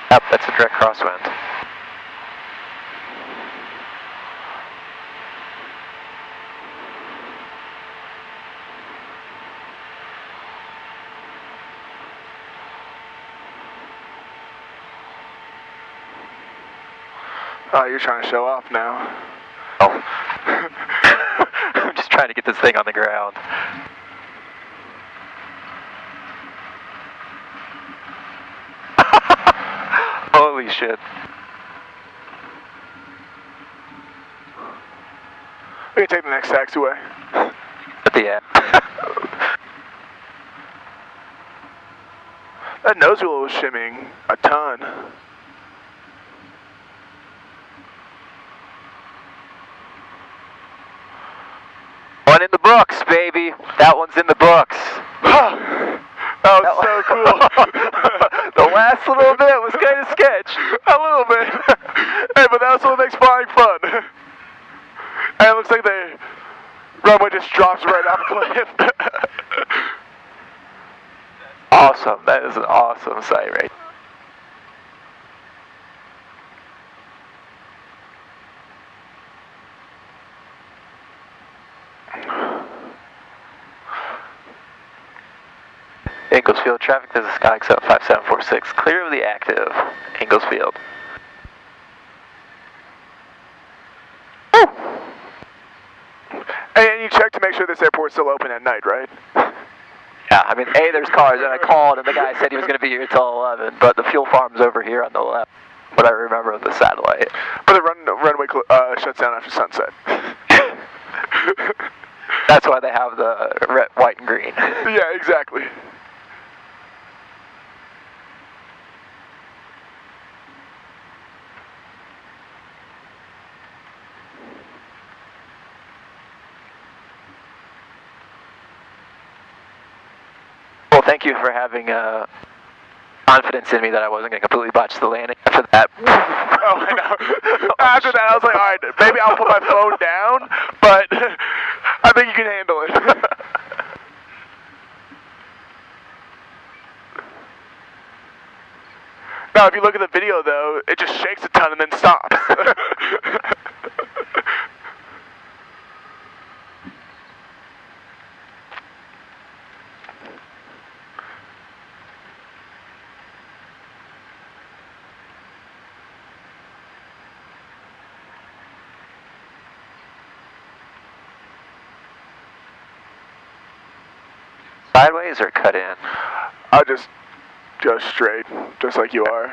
Yep, that's a direct crosswind. Oh, you're trying to show off now. Oh. I'm just trying to get this thing on the ground. Holy shit. We can take the next taxiway. At the end. That nose wheel was shimming a ton. One in the books, baby. That one's in the books. That was so cool. The last little bit was kind of sketch. A little bit. Hey, but that's what makes flying fun. And it looks like the runway just drops right off the cliff. Awesome. That is an awesome sight right. Inglesfield traffic, this is Skyhawk 75746, clear of the active, Inglesfield. And you check to make sure this airport's still open at night, right? Yeah, I mean, A, there's cars, and I called, and the guy said he was going to be here till 11, but the fuel farm's over here on the left, what I remember of the satellite. But the runway shuts down after sunset. That's why they have the red, white, and green. Yeah, exactly. Well, thank you for having confidence in me that I wasn't going to completely botch the landing after that. Oh, I know. After that, I was like, all right, maybe I'll put my phone down, but I think you can handle it. Now, if you look at the video, though, it just shakes a ton and then stops. Sideways or cut in? I'll just go straight, just like you are.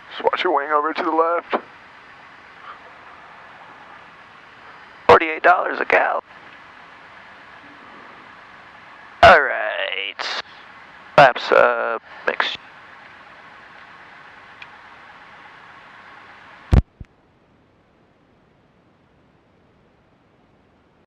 Just watch your wing over to the left. $48 a gal. Alright. Flaps, mix.